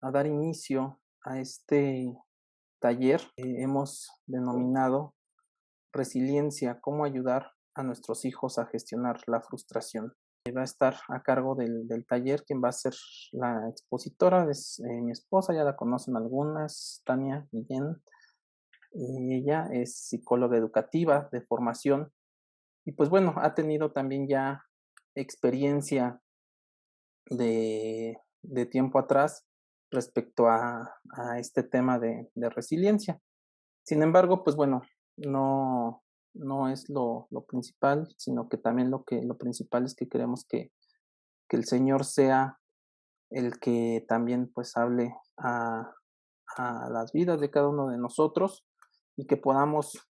a dar inicio a este taller que hemos denominado Resiliencia, cómo ayudar a nuestros hijos a gestionar la frustración. Va a estar a cargo del taller quien va a ser la expositora, es mi esposa, ya la conocen algunas, Tania Guillén. Ella es psicóloga educativa de formación y pues bueno, ha tenido también ya experiencia de tiempo atrás respecto a este tema de resiliencia. Sin embargo, pues bueno, no, no es lo principal, sino que también lo principal es que queremos que el Señor sea el que también pues hable a las vidas de cada uno de nosotros y que podamos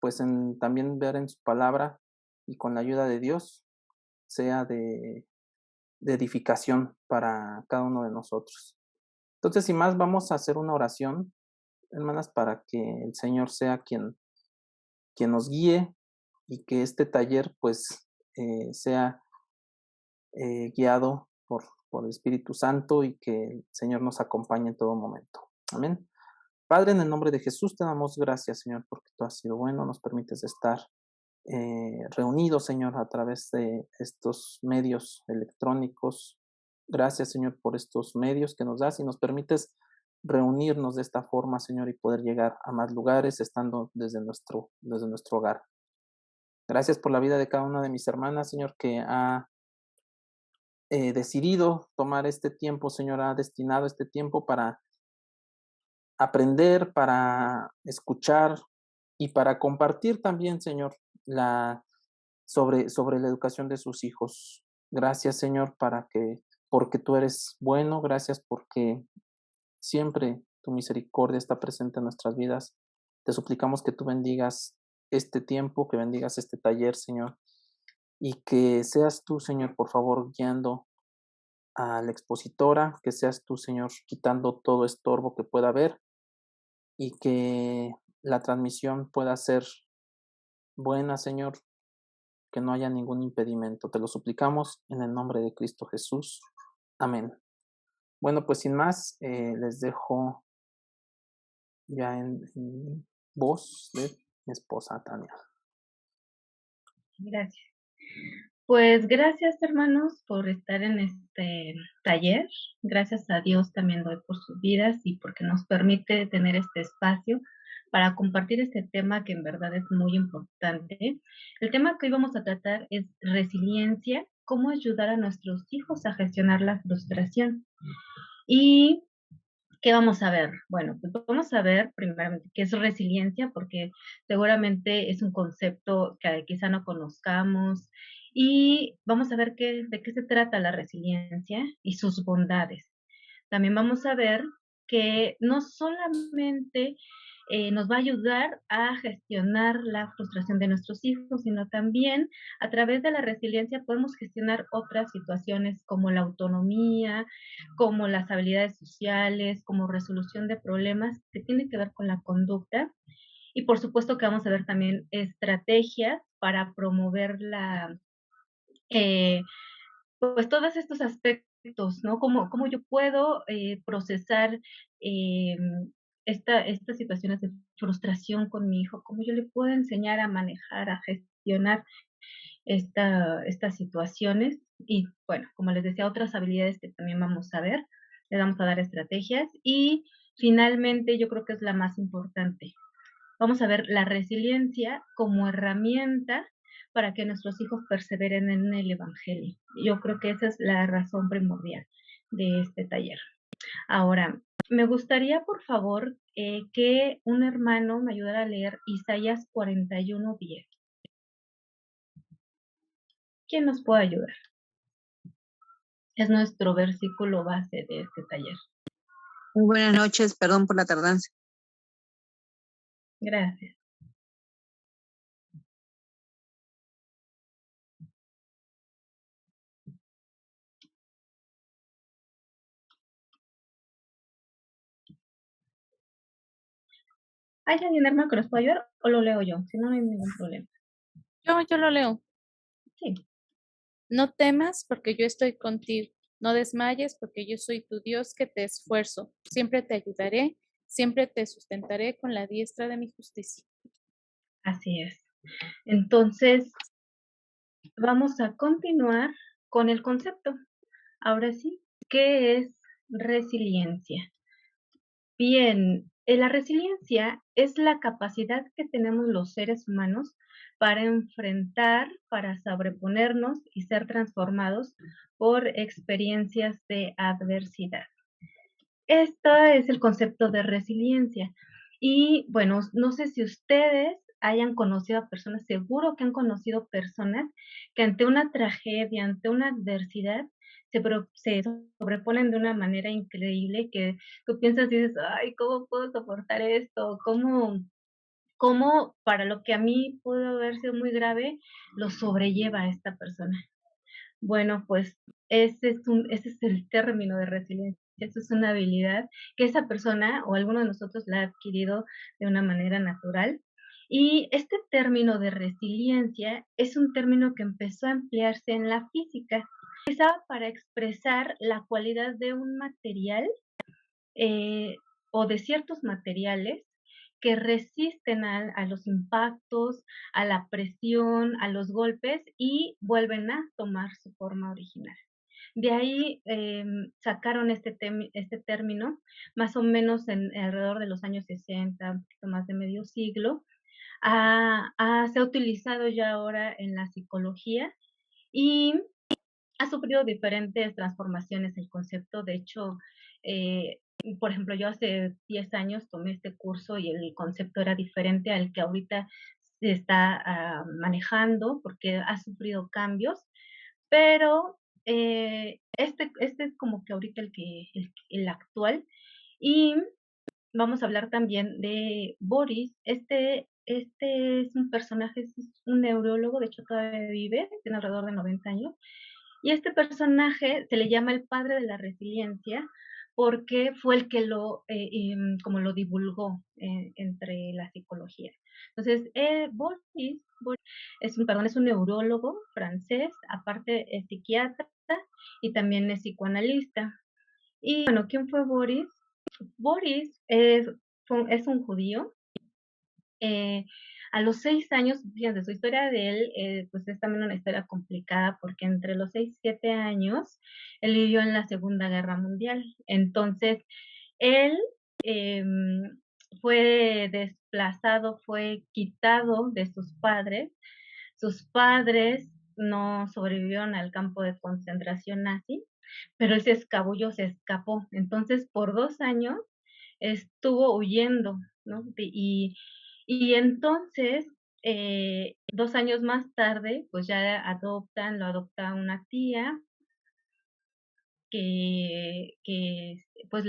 pues también ver en su palabra y con la ayuda de Dios sea de edificación para cada uno de nosotros. Entonces, sin más, vamos a hacer una oración, hermanas, para que el Señor sea quien nos guíe y que este taller, pues, sea guiado por el Espíritu Santo y que el Señor nos acompañe en todo momento. Amén. Padre, en el nombre de Jesús te damos gracias, Señor, porque tú has sido bueno, nos permites estar reunidos, Señor, a través de estos medios electrónicos. Gracias, Señor, por estos medios que nos das y nos permites reunirnos de esta forma, Señor, y poder llegar a más lugares estando desde nuestro hogar. Gracias por la vida de cada una de mis hermanas, Señor, que ha decidido tomar este tiempo, Señor, ha destinado este tiempo para aprender, para escuchar y para compartir también, Señor, la sobre la educación de sus hijos. Gracias, Señor, porque tú eres bueno, gracias porque siempre tu misericordia está presente en nuestras vidas. Te suplicamos que tú bendigas este tiempo, que bendigas este taller, Señor, y que seas tú, Señor, por favor, guiando a la expositora, que seas tú, Señor, quitando todo estorbo que pueda haber y que la transmisión pueda ser buena, Señor, que no haya ningún impedimento. Te lo suplicamos en el nombre de Cristo Jesús. Amén. Bueno, pues sin más, les dejo ya en voz de mi esposa Tania. Gracias. Pues gracias, hermanos, por estar en este taller. Gracias a Dios también doy por sus vidas y porque nos permite tener este espacio para compartir este tema que en verdad es muy importante. El tema que hoy vamos a tratar es resiliencia, cómo ayudar a nuestros hijos a gestionar la frustración. Y ¿qué vamos a ver? Bueno, pues vamos a ver primeramente qué es resiliencia, porque seguramente es un concepto que quizá no conozcamos, y vamos a ver de qué se trata la resiliencia y sus bondades. También vamos a ver que no solamente nos va a ayudar a gestionar la frustración de nuestros hijos, sino también a través de la resiliencia podemos gestionar otras situaciones como la autonomía, como las habilidades sociales, como resolución de problemas que tienen que ver con la conducta. Y por supuesto que vamos a ver también estrategias para promover eh, pues todos estos aspectos, ¿no? Cómo yo puedo procesar eh, estas situaciones de frustración con mi hijo, cómo yo le puedo enseñar a manejar, a gestionar estas situaciones. Y bueno, como les decía, otras habilidades que también vamos a ver, le vamos a dar estrategias. Y finalmente, yo creo que es la más importante. Vamos a ver la resiliencia como herramienta para que nuestros hijos perseveren en el Evangelio. Yo creo que esa es la razón primordial de este taller. Ahora, me gustaría, por favor, que un hermano me ayudara a leer Isaías 41:10. ¿Quién nos puede ayudar? Es nuestro versículo base de este taller. Muy buenas noches, perdón por la tardanza. Gracias. ¿Hay alguien, hermano, que nos pueda ayudar o lo leo yo? Si no, no hay ningún problema. Yo lo leo. Sí. No temas porque yo estoy contigo. No desmayes, porque yo soy tu Dios que te esfuerzo. Siempre te ayudaré, siempre te sustentaré con la diestra de mi justicia. Así es. Entonces, vamos a continuar con el concepto. Ahora sí, ¿qué es resiliencia? Bien, la resiliencia es la capacidad que tenemos los seres humanos para enfrentar, para sobreponernos y ser transformados por experiencias de adversidad. Este es el concepto de resiliencia. Y bueno, no sé si ustedes hayan conocido a personas, seguro que han conocido personas que ante una tragedia, ante una adversidad, se sobreponen de una manera increíble que tú piensas y dices, ay, ¿cómo puedo soportar esto? ¿Cómo para lo que a mí pudo haber sido muy grave, lo sobrelleva esta persona? Bueno, pues ese es el término de resiliencia. Eso es una habilidad que esa persona o alguno de nosotros la ha adquirido de una manera natural. Y este término de resiliencia es un término que empezó a emplearse en la física. Empezaba para expresar la cualidad de un material eh, o de ciertos materiales que resisten a los impactos, a la presión, a los golpes y vuelven a tomar su forma original. De ahí sacaron este término más o menos alrededor de los años 60, un poquito más de medio siglo. Se ha utilizado ya ahora en la psicología y ha sufrido diferentes transformaciones el concepto. De hecho, eh, por ejemplo, yo hace 10 años tomé este curso y el concepto era diferente al que ahorita se está manejando porque ha sufrido cambios, pero este es como que ahorita el actual. Y vamos a hablar también de Boris. Este es un personaje, es un neurólogo, de hecho todavía vive, tiene alrededor de 90 años, y este personaje se le llama el padre de la resiliencia porque fue el que como lo divulgó entre la psicología. Entonces, Boris es un neurólogo francés, aparte es psiquiatra y también es psicoanalista. Y bueno, ¿quién fue Boris? Boris es un judío. eh, a los 6 años, fíjense, su historia de él, pues es también una historia complicada porque entre los 6 y 7 años, él vivió en la Segunda Guerra Mundial. Entonces, él fue desplazado, fue quitado de sus padres. Sus padres no sobrevivieron al campo de concentración nazi, pero él se escabulló, se escapó. Entonces, por 2 años estuvo huyendo, ¿no? Y entonces, 2 años más tarde, pues ya lo adopta una tía que pues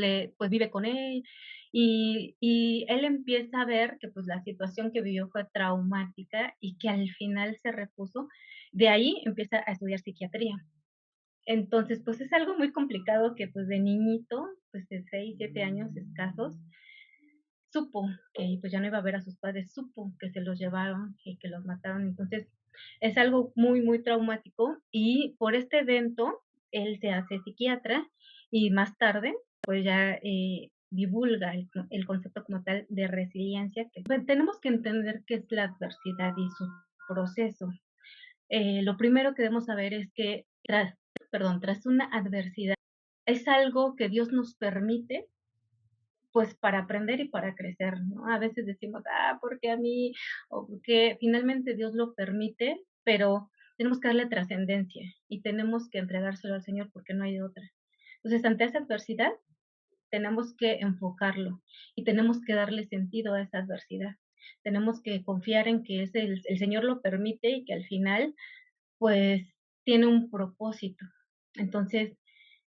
vive con él y él empieza a ver que pues la situación que vivió fue traumática y que al final se repuso. De ahí empieza a estudiar psiquiatría. Entonces, pues es algo muy complicado que pues de niñito, pues de 6, 7 años escasos, supo que pues ya no iba a ver a sus padres, supo que se los llevaron y que los mataron. Entonces, es algo muy, muy traumático y por este evento él se hace psiquiatra y más tarde pues ya divulga el concepto como tal de resiliencia. Pues, tenemos que entender qué es la adversidad y su proceso. Lo primero que debemos saber es que tras una adversidad es algo que Dios nos permite pues para aprender y para crecer, ¿no? A veces decimos, ¿por qué a mí? O porque finalmente Dios lo permite, pero tenemos que darle trascendencia y tenemos que entregárselo al Señor porque no hay de otra. Entonces, ante esa adversidad, tenemos que enfocarlo y tenemos que darle sentido a esa adversidad. Tenemos que confiar en que el Señor lo permite y que al final, pues, tiene un propósito. Entonces,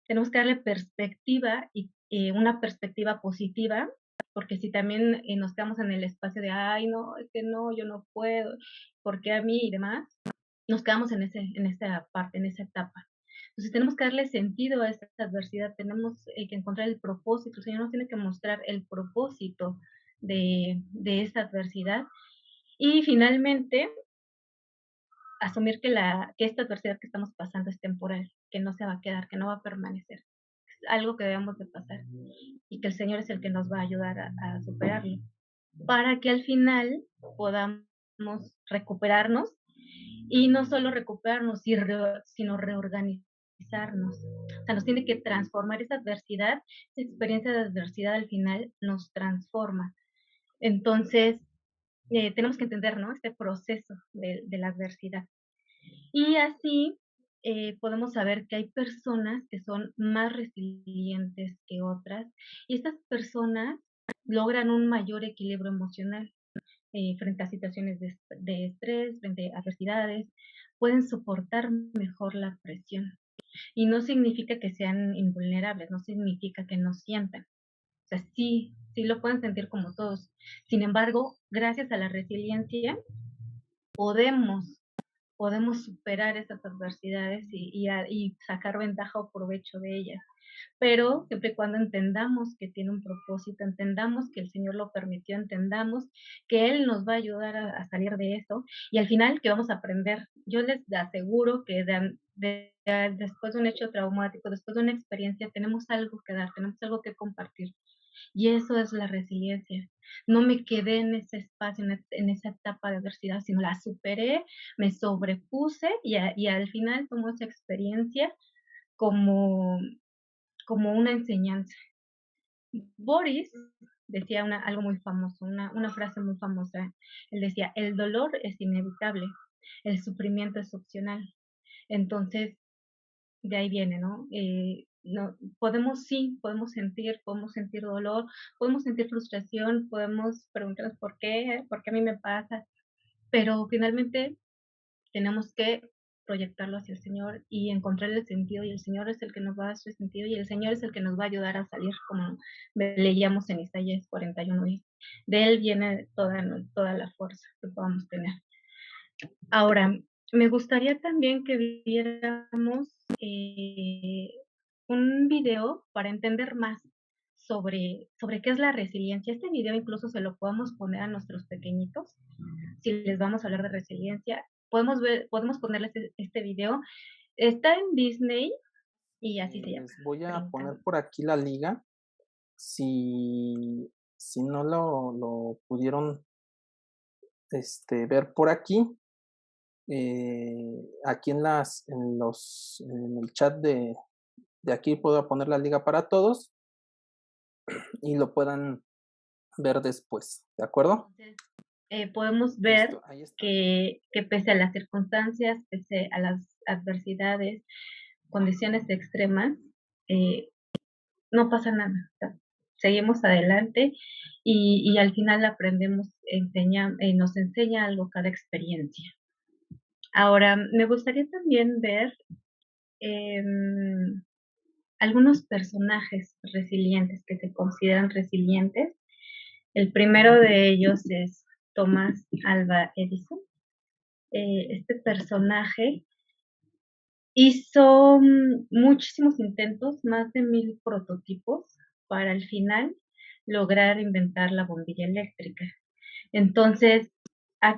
tenemos que darle perspectiva y una perspectiva positiva, porque si también nos quedamos en el espacio de, ay, no, es que no, yo no puedo, ¿por qué a mí? Y demás, nos quedamos en esa parte, en esa etapa. Entonces tenemos que darle sentido a esta adversidad, tenemos que encontrar el propósito, el Señor nos tiene que mostrar el propósito de esa adversidad. Y finalmente, asumir que esta adversidad que estamos pasando es temporal, que no se va a quedar, que no va a permanecer. Es algo que debemos de pasar y que el Señor es el que nos va a ayudar a superarlo, para que al final podamos recuperarnos y no solo recuperarnos, sino reorganizarnos. O sea, nos tiene que transformar esa adversidad, esa experiencia de adversidad al final nos transforma. Entonces, tenemos que entender, ¿no? Este proceso de la adversidad. Y así podemos saber que hay personas que son más resilientes que otras y estas personas logran un mayor equilibrio emocional frente a situaciones de estrés, frente a adversidades, pueden soportar mejor la presión. Y no significa que sean invulnerables, no significa que no sientan. O sea, sí, sí lo pueden sentir como todos. Sin embargo, gracias a la resiliencia, podemos podemos superar esas adversidades y sacar ventaja o provecho de ellas. Pero siempre y cuando entendamos que tiene un propósito, entendamos que el Señor lo permitió, entendamos que Él nos va a ayudar a salir de eso y al final que vamos a aprender. Yo les aseguro que después de un hecho traumático, después de una experiencia, tenemos algo que dar, tenemos algo que compartir. Y eso es la resiliencia. No me quedé en ese espacio, en esa etapa de adversidad, sino la superé, me sobrepuse y al final tomo esa experiencia como, como una enseñanza. Boris decía algo muy famoso, una frase muy famosa. Él decía, el dolor es inevitable, el sufrimiento es opcional. Entonces, de ahí viene, ¿no? No, podemos sentir dolor, podemos sentir frustración, podemos preguntarnos por qué a mí me pasa, pero finalmente tenemos que proyectarlo hacia el Señor y encontrarle el sentido y el Señor es el que nos va a dar su sentido y el Señor es el que nos va a ayudar a salir como leíamos en Isaías 41 y de Él viene toda la fuerza que podamos tener. Ahora, me gustaría también que viéramos un video para entender más sobre qué es la resiliencia. Este video incluso se lo podemos poner a nuestros pequeñitos, si les vamos a hablar de resiliencia. Podemos ponerles este video. Está en Disney y así se llama. Les voy a poner Brincando. por aquí la liga. Si no lo pudieron ver por aquí, aquí en el chat de aquí puedo poner la liga para todos y lo puedan ver después, ¿de acuerdo? Entonces, podemos ver Listo, ahí está. que pese a las circunstancias, pese a las adversidades, condiciones extremas, eh, no pasa nada. O sea, seguimos adelante y al final aprendemos, nos enseña algo cada experiencia. Ahora, me gustaría también ver em, algunos personajes resilientes que se consideran resilientes. El primero de ellos es Thomas Alva Edison. Este personaje hizo muchísimos intentos, más de 1000 prototipos, para al final lograr inventar la bombilla eléctrica. Entonces,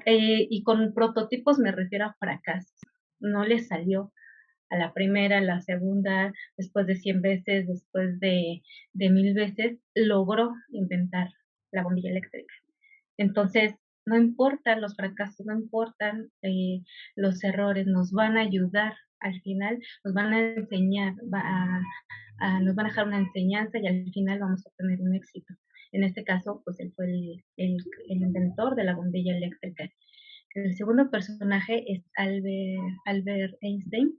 y con prototipos me refiero a fracasos. No le salió a la primera, a la segunda, después de 100 veces, después de 1000 veces, logró inventar la bombilla eléctrica. Entonces, no importan los fracasos, no importan los errores, nos van a ayudar al final, nos van a enseñar, nos van a dejar una enseñanza y al final vamos a tener un éxito. En este caso, pues él fue el inventor de la bombilla eléctrica. El segundo personaje es Albert Einstein.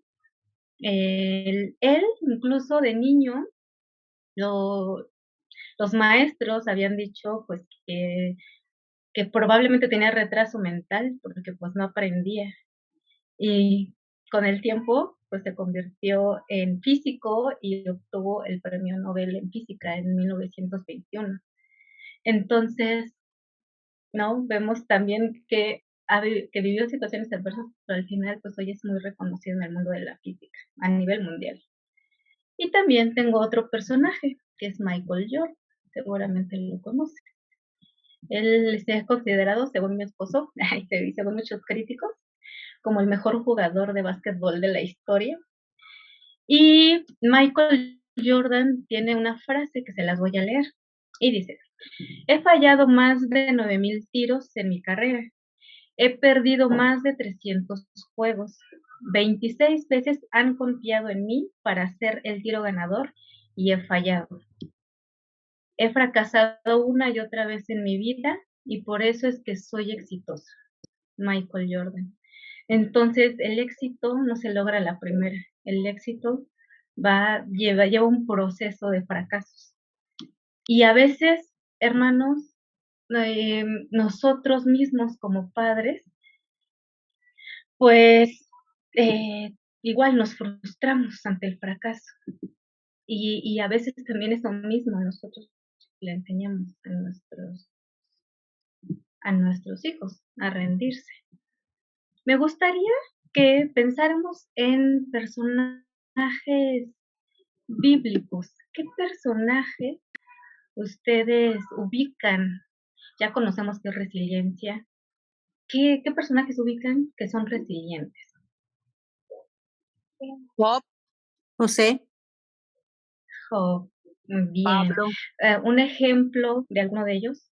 Él incluso de niño, los maestros habían dicho pues que probablemente tenía retraso mental porque pues no aprendía. Y con el tiempo pues se convirtió en físico y obtuvo el premio Nobel en física en 1921. Entonces, ¿no? Vemos también que vivió situaciones adversas, pero al final pues hoy es muy reconocido en el mundo de la física a nivel mundial. Y también tengo otro personaje que es Michael Jordan, seguramente lo conoce. Él se ha considerado, según mi esposo, y según muchos críticos, como el mejor jugador de básquetbol de la historia. Y Michael Jordan tiene una frase que se las voy a leer y dice: he fallado más de 9,000 tiros en mi carrera. He perdido más de 300 juegos. 26 veces han confiado en mí para hacer el tiro ganador y he fallado. He fracasado una y otra vez en mi vida y por eso es que soy exitoso. Michael Jordan. Entonces, el éxito no se logra a la primera. El éxito lleva un proceso de fracasos. Y a veces, hermanos, nosotros mismos como padres, pues igual nos frustramos ante el fracaso. Y a veces también eso mismo nosotros le enseñamos a nuestros hijos a rendirse. Me gustaría que pensáramos en personajes bíblicos. ¿Qué personaje ustedes ubican? Ya conocemos qué es resiliencia. ¿Qué personajes ubican que son resilientes? Job, José, Job. Muy bien. Pablo, ¿Un ejemplo de alguno de ellos?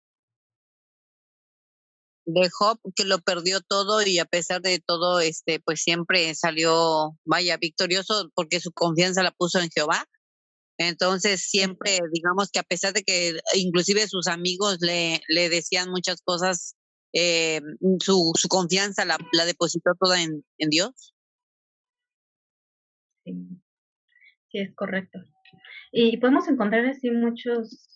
de Job, que lo perdió todo y a pesar de todo, pues siempre salió, vaya, victorioso porque su confianza la puso en Jehová. Entonces siempre, digamos que a pesar de que inclusive sus amigos le decían muchas cosas, su confianza la depositó toda en Dios. Sí, sí, es correcto. Y podemos encontrar así muchos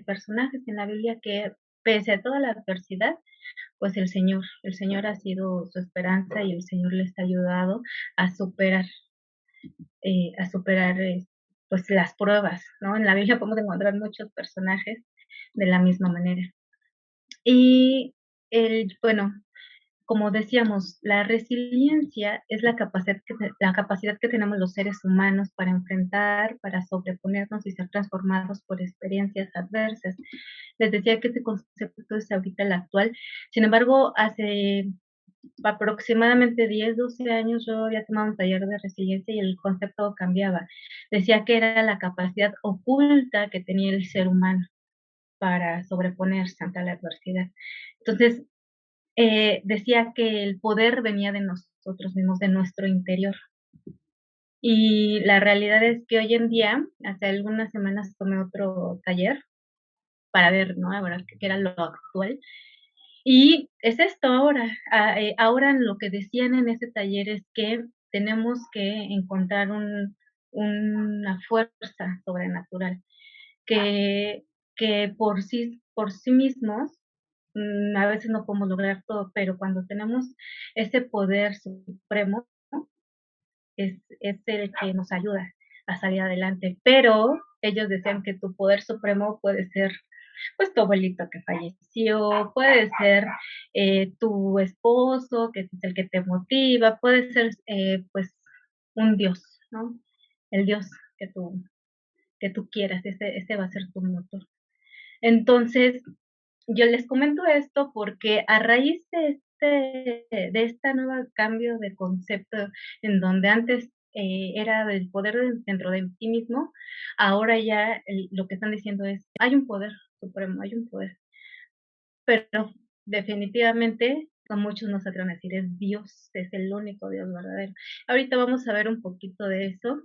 personajes en la Biblia que, pese a toda la adversidad, pues el Señor ha sido su esperanza y el Señor les ha ayudado a superar, pues las pruebas, ¿no? En la Biblia podemos encontrar muchos personajes de la misma manera. Y bueno, como decíamos, la resiliencia es la capacidad que tenemos los seres humanos para enfrentar, para sobreponernos y ser transformados por experiencias adversas. Les decía que este concepto es ahorita el actual. Sin embargo, hace aproximadamente 10, 12 años yo había tomado un taller de resiliencia y el concepto cambiaba. Decía que era la capacidad oculta que tenía el ser humano para sobreponerse ante la adversidad. Entonces, decía que el poder venía de nosotros mismos, de nuestro interior. Y la realidad es que hoy en día, hace algunas semanas tomé otro taller para ver, ¿no? Ahora qué era lo actual. Y es esto ahora. Ahora lo que decían en ese taller es que tenemos que encontrar una fuerza sobrenatural que, que por sí mismos a veces no podemos lograr todo, pero cuando tenemos ese poder supremo, ¿no? es el que nos ayuda a salir adelante. Pero ellos decían que tu poder supremo puede ser pues tu abuelito que falleció, puede ser tu esposo, que es el que te motiva, puede ser pues un Dios, ¿no? El Dios que tú quieras, ese va a ser tu motor. Entonces, yo les comento esto porque a raíz de este nuevo cambio de concepto, en donde antes era del poder dentro de ti mismo, ahora ya lo que están diciendo es, hay un poder supremo, hay un poder, pero definitivamente con muchos no se atreven a decir, es Dios, es el único Dios verdadero. Ahorita vamos a ver un poquito de eso,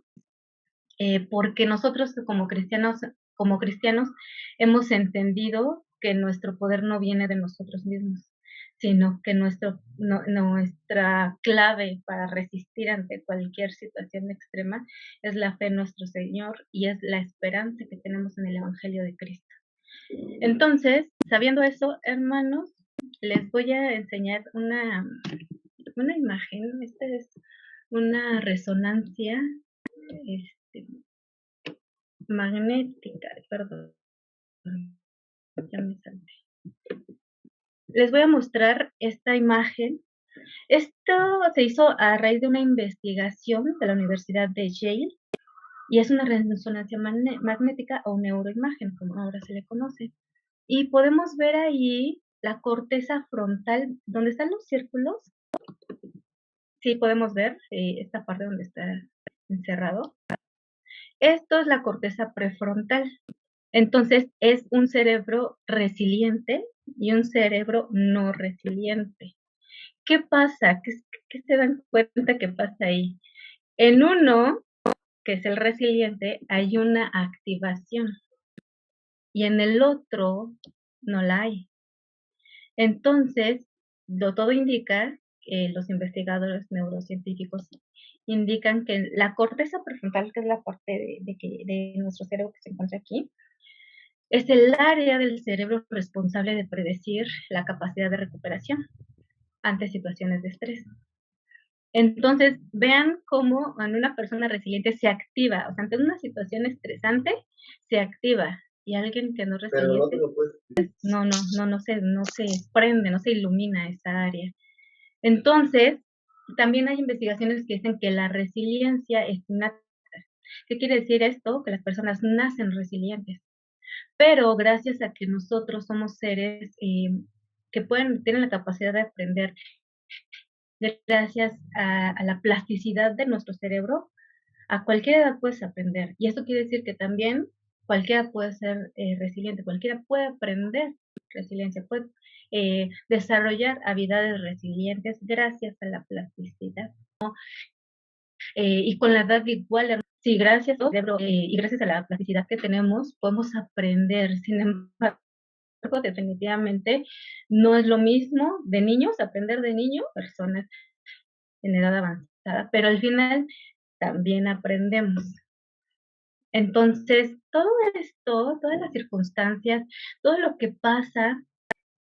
porque nosotros como cristianos hemos entendido que nuestro poder no viene de nosotros mismos, sino que nuestra clave para resistir ante cualquier situación extrema es la fe en nuestro Señor y es la esperanza que tenemos en el Evangelio de Cristo. Entonces, sabiendo eso, hermanos, les voy a enseñar una imagen. Esta es una resonancia magnética, perdón, ya me salté. Les voy a mostrar esta imagen. Esto se hizo a raíz de una investigación de la Universidad de Yale y es una resonancia magnética o neuroimagen, como ahora se le conoce. Y podemos ver ahí la corteza frontal, donde están los círculos, sí podemos ver esta parte donde está encerrado. Esto es la corteza prefrontal. Entonces, es un cerebro resiliente y un cerebro no resiliente. ¿Qué pasa? ¿Qué se dan cuenta que pasa ahí? En uno, que es el resiliente, hay una activación y en el otro no la hay. Entonces, todo indica, los investigadores neurocientíficos indican que la corteza prefrontal, que es la parte de nuestro cerebro que se encuentra aquí, es el área del cerebro responsable de predecir la capacidad de recuperación ante situaciones de estrés. Entonces, vean cómo en una persona resiliente se activa, o sea, ante una situación estresante, se activa, y alguien que no es resiliente, no se prende, no se ilumina esa área. Entonces, también hay investigaciones que dicen que la resiliencia es innata. ¿Qué quiere decir esto? Que las personas nacen resilientes, pero gracias a que nosotros somos seres que tienen la capacidad de aprender, gracias a la plasticidad de nuestro cerebro, a cualquier edad puedes aprender. Y esto quiere decir que también cualquiera puede ser resiliente, cualquiera puede aprender resiliencia, puede desarrollar habilidades resilientes gracias a la plasticidad. Y con la edad igual, sí, gracias al cerebro y gracias a la plasticidad que tenemos, podemos aprender. Sin embargo, definitivamente no es lo mismo de niños, aprender de niños, personas en edad avanzada, pero al final también aprendemos. Entonces, todo esto, todas las circunstancias, todo lo que pasa,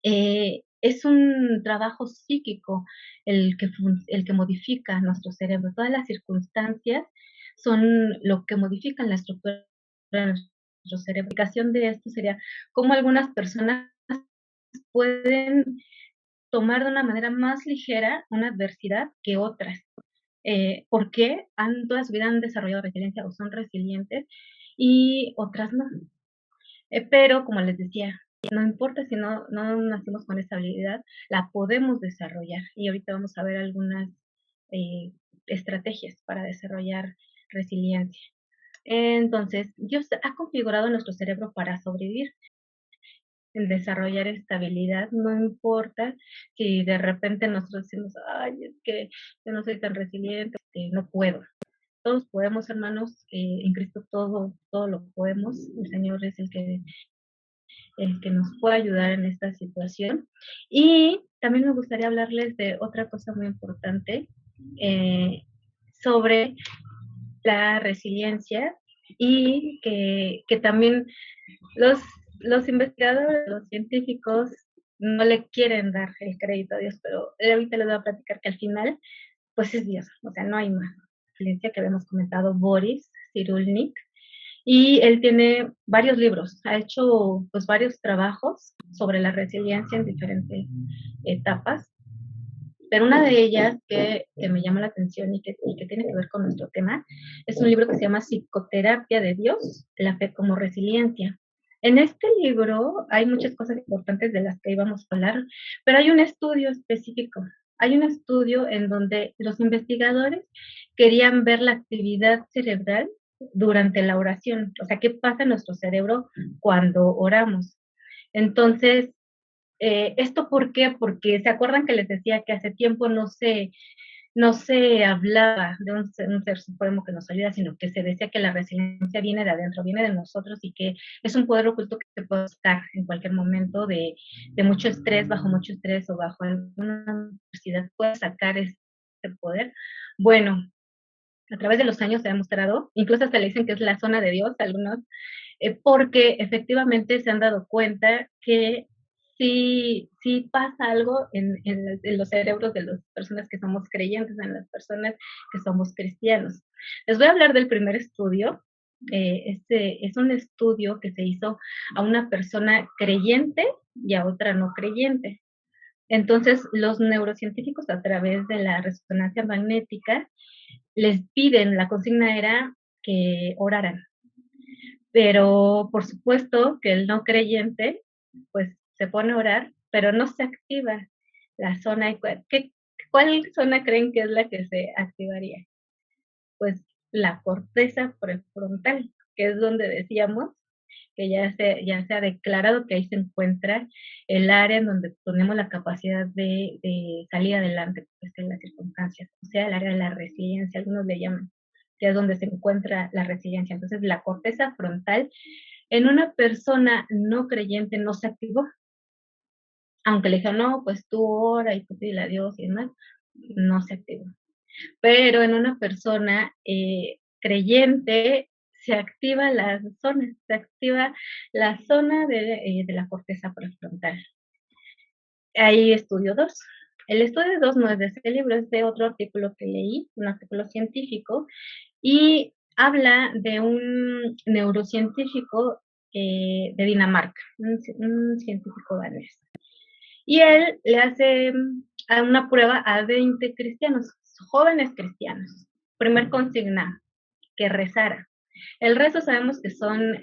es un trabajo psíquico el que modifica nuestro cerebro. Todas las circunstancias son lo que modifican la estructura de nuestro cerebro. La explicación de esto sería cómo algunas personas pueden tomar de una manera más ligera una adversidad que otras. Porque toda su vida han desarrollado resiliencia o son resilientes y otras no. Pero como les decía, no importa si no nacimos con esa habilidad, la podemos desarrollar. Y ahorita vamos a ver algunas estrategias para desarrollar resiliencia. Entonces, Dios ha configurado nuestro cerebro para sobrevivir, en desarrollar estabilidad, no importa si de repente nosotros decimos, ay, es que yo no soy tan resiliente, no puedo. Todos podemos, hermanos, en Cristo todo lo podemos. El Señor es el que nos puede ayudar en esta situación. Y también me gustaría hablarles de otra cosa muy importante sobre la resiliencia y que también los investigadores, los científicos no le quieren dar el crédito a Dios, pero ahorita les voy a platicar que al final, pues es Dios, o sea, no hay más. Resiliencia que habíamos comentado, Boris Cyrulnik, y él tiene varios libros, ha hecho pues varios trabajos sobre la resiliencia en diferentes etapas, pero una de ellas que me llama la atención y que tiene que ver con nuestro tema es un libro que se llama Psicoterapia de Dios, la fe como resiliencia. En este libro hay muchas cosas importantes de las que íbamos a hablar, pero hay un estudio específico. Hay un estudio en donde los investigadores querían ver la actividad cerebral durante la oración, o sea, qué pasa en nuestro cerebro cuando oramos. Entonces, ¿esto por qué? Porque se acuerdan que les decía que hace tiempo no se hablaba de un ser supremo que nos ayuda, sino que se decía que la resiliencia viene de adentro, viene de nosotros y que es un poder oculto que se puede sacar en cualquier momento de mucho estrés, bajo mucho estrés o bajo alguna adversidad, puede sacar ese poder. Bueno, a través de los años se ha demostrado, incluso hasta le dicen que es la zona de Dios, algunos, porque efectivamente se han dado cuenta que sí pasa algo en los cerebros de las personas que somos creyentes, en las personas que somos cristianos. Les voy a hablar del primer estudio. Este es un estudio que se hizo a una persona creyente y a otra no creyente. Entonces, los neurocientíficos, a través de la resonancia magnética, les piden, la consigna era que oraran. Pero por supuesto que el no creyente, pues se pone a orar, pero no se activa la zona. ¿Qué ¿Cuál zona creen que es la que se activaría? Pues la corteza prefrontal, que es donde decíamos que ya se ha declarado que ahí se encuentra el área en donde tenemos la capacidad de salir adelante, pues, en las circunstancias, o sea, el área de la resiliencia, algunos le llaman, que es donde se encuentra la resiliencia. Entonces, la corteza frontal en una persona no creyente no se activó, aunque le dijeron, no, pues tú ora y tú pídele a Dios y demás, no se activó. Pero en una persona creyente se activa la zona de la corteza prefrontal. Hay estudio 2. El estudio 2 no es de ese libro, es de otro artículo que leí, un artículo científico, y habla de un neurocientífico de Dinamarca, un científico danés. Y él le hace una prueba a 20 cristianos, jóvenes cristianos. Primer consigna, que rezara. El resto sabemos que son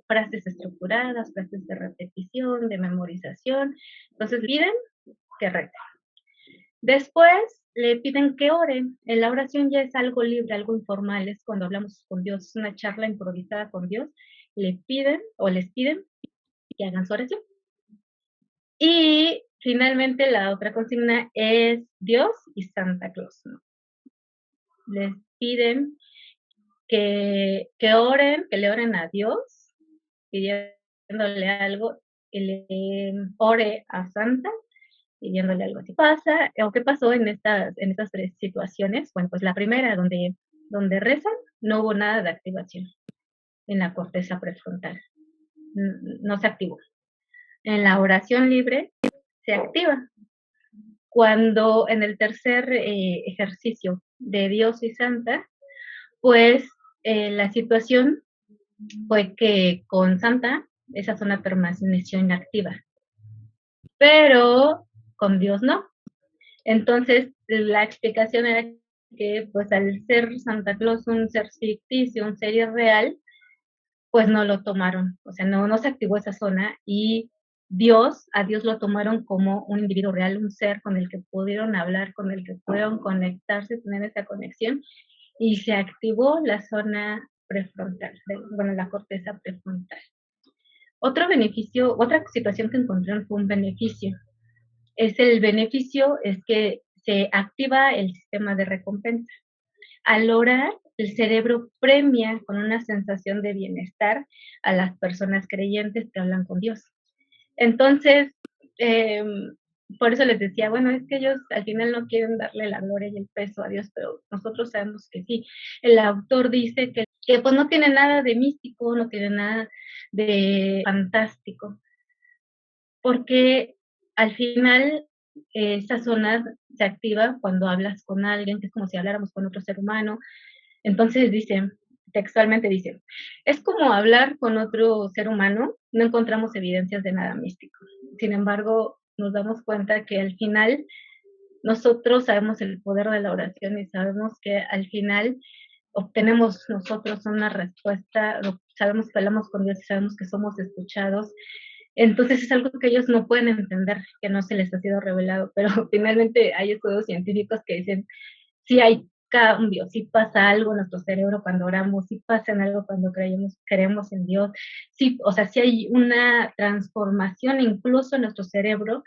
frases estructuradas, frases de repetición, de memorización. Entonces piden que rece. Después le piden que oren. En la oración ya es algo libre, algo informal, es cuando hablamos con Dios, es una charla improvisada con Dios. Le piden o les piden que hagan su oración. Y finalmente la otra consigna es Dios y Santa Claus, ¿no? Les piden que oren, que le oren a Dios, pidiéndole algo, que le ore a Santa, pidiéndole algo así. Pasa, o qué pasó en estas tres situaciones. Bueno, pues la primera, donde rezan, no hubo nada de activación en la corteza prefrontal. No se activó. En la oración libre se activa. Cuando en el tercer ejercicio de Dios y Santa, pues la situación fue que con Santa esa zona permaneció inactiva, pero con Dios no. Entonces la explicación era que pues al ser Santa Claus un ser ficticio, un ser irreal, pues no lo tomaron, o sea, no se activó esa zona y a Dios lo tomaron como un individuo real, un ser con el que pudieron hablar, con el que pudieron conectarse, tener esa conexión, y se activó la zona prefrontal, la corteza prefrontal. Otro beneficio, otra situación que encontraron fue un beneficio. El beneficio es que se activa el sistema de recompensa. Al orar, el cerebro premia con una sensación de bienestar a las personas creyentes que hablan con Dios. Entonces, por eso les decía, bueno, es que ellos al final no quieren darle la gloria y el peso a Dios, pero nosotros sabemos que sí. El autor dice que pues no tiene nada de místico, no tiene nada de fantástico, porque al final esa zona se activa cuando hablas con alguien, que es como si habláramos con otro ser humano. Entonces textualmente dice, es como hablar con otro ser humano, no encontramos evidencias de nada místico. Sin embargo, nos damos cuenta que al final nosotros sabemos el poder de la oración y sabemos que al final obtenemos nosotros una respuesta, sabemos que hablamos con Dios y sabemos que somos escuchados. Entonces es algo que ellos no pueden entender, que no se les ha sido revelado, pero finalmente hay estudios científicos que dicen, sí hay cambio, sí pasa algo en nuestro cerebro cuando oramos, sí pasa algo cuando creemos en Dios, sí, o sea, sí hay una transformación incluso en nuestro cerebro,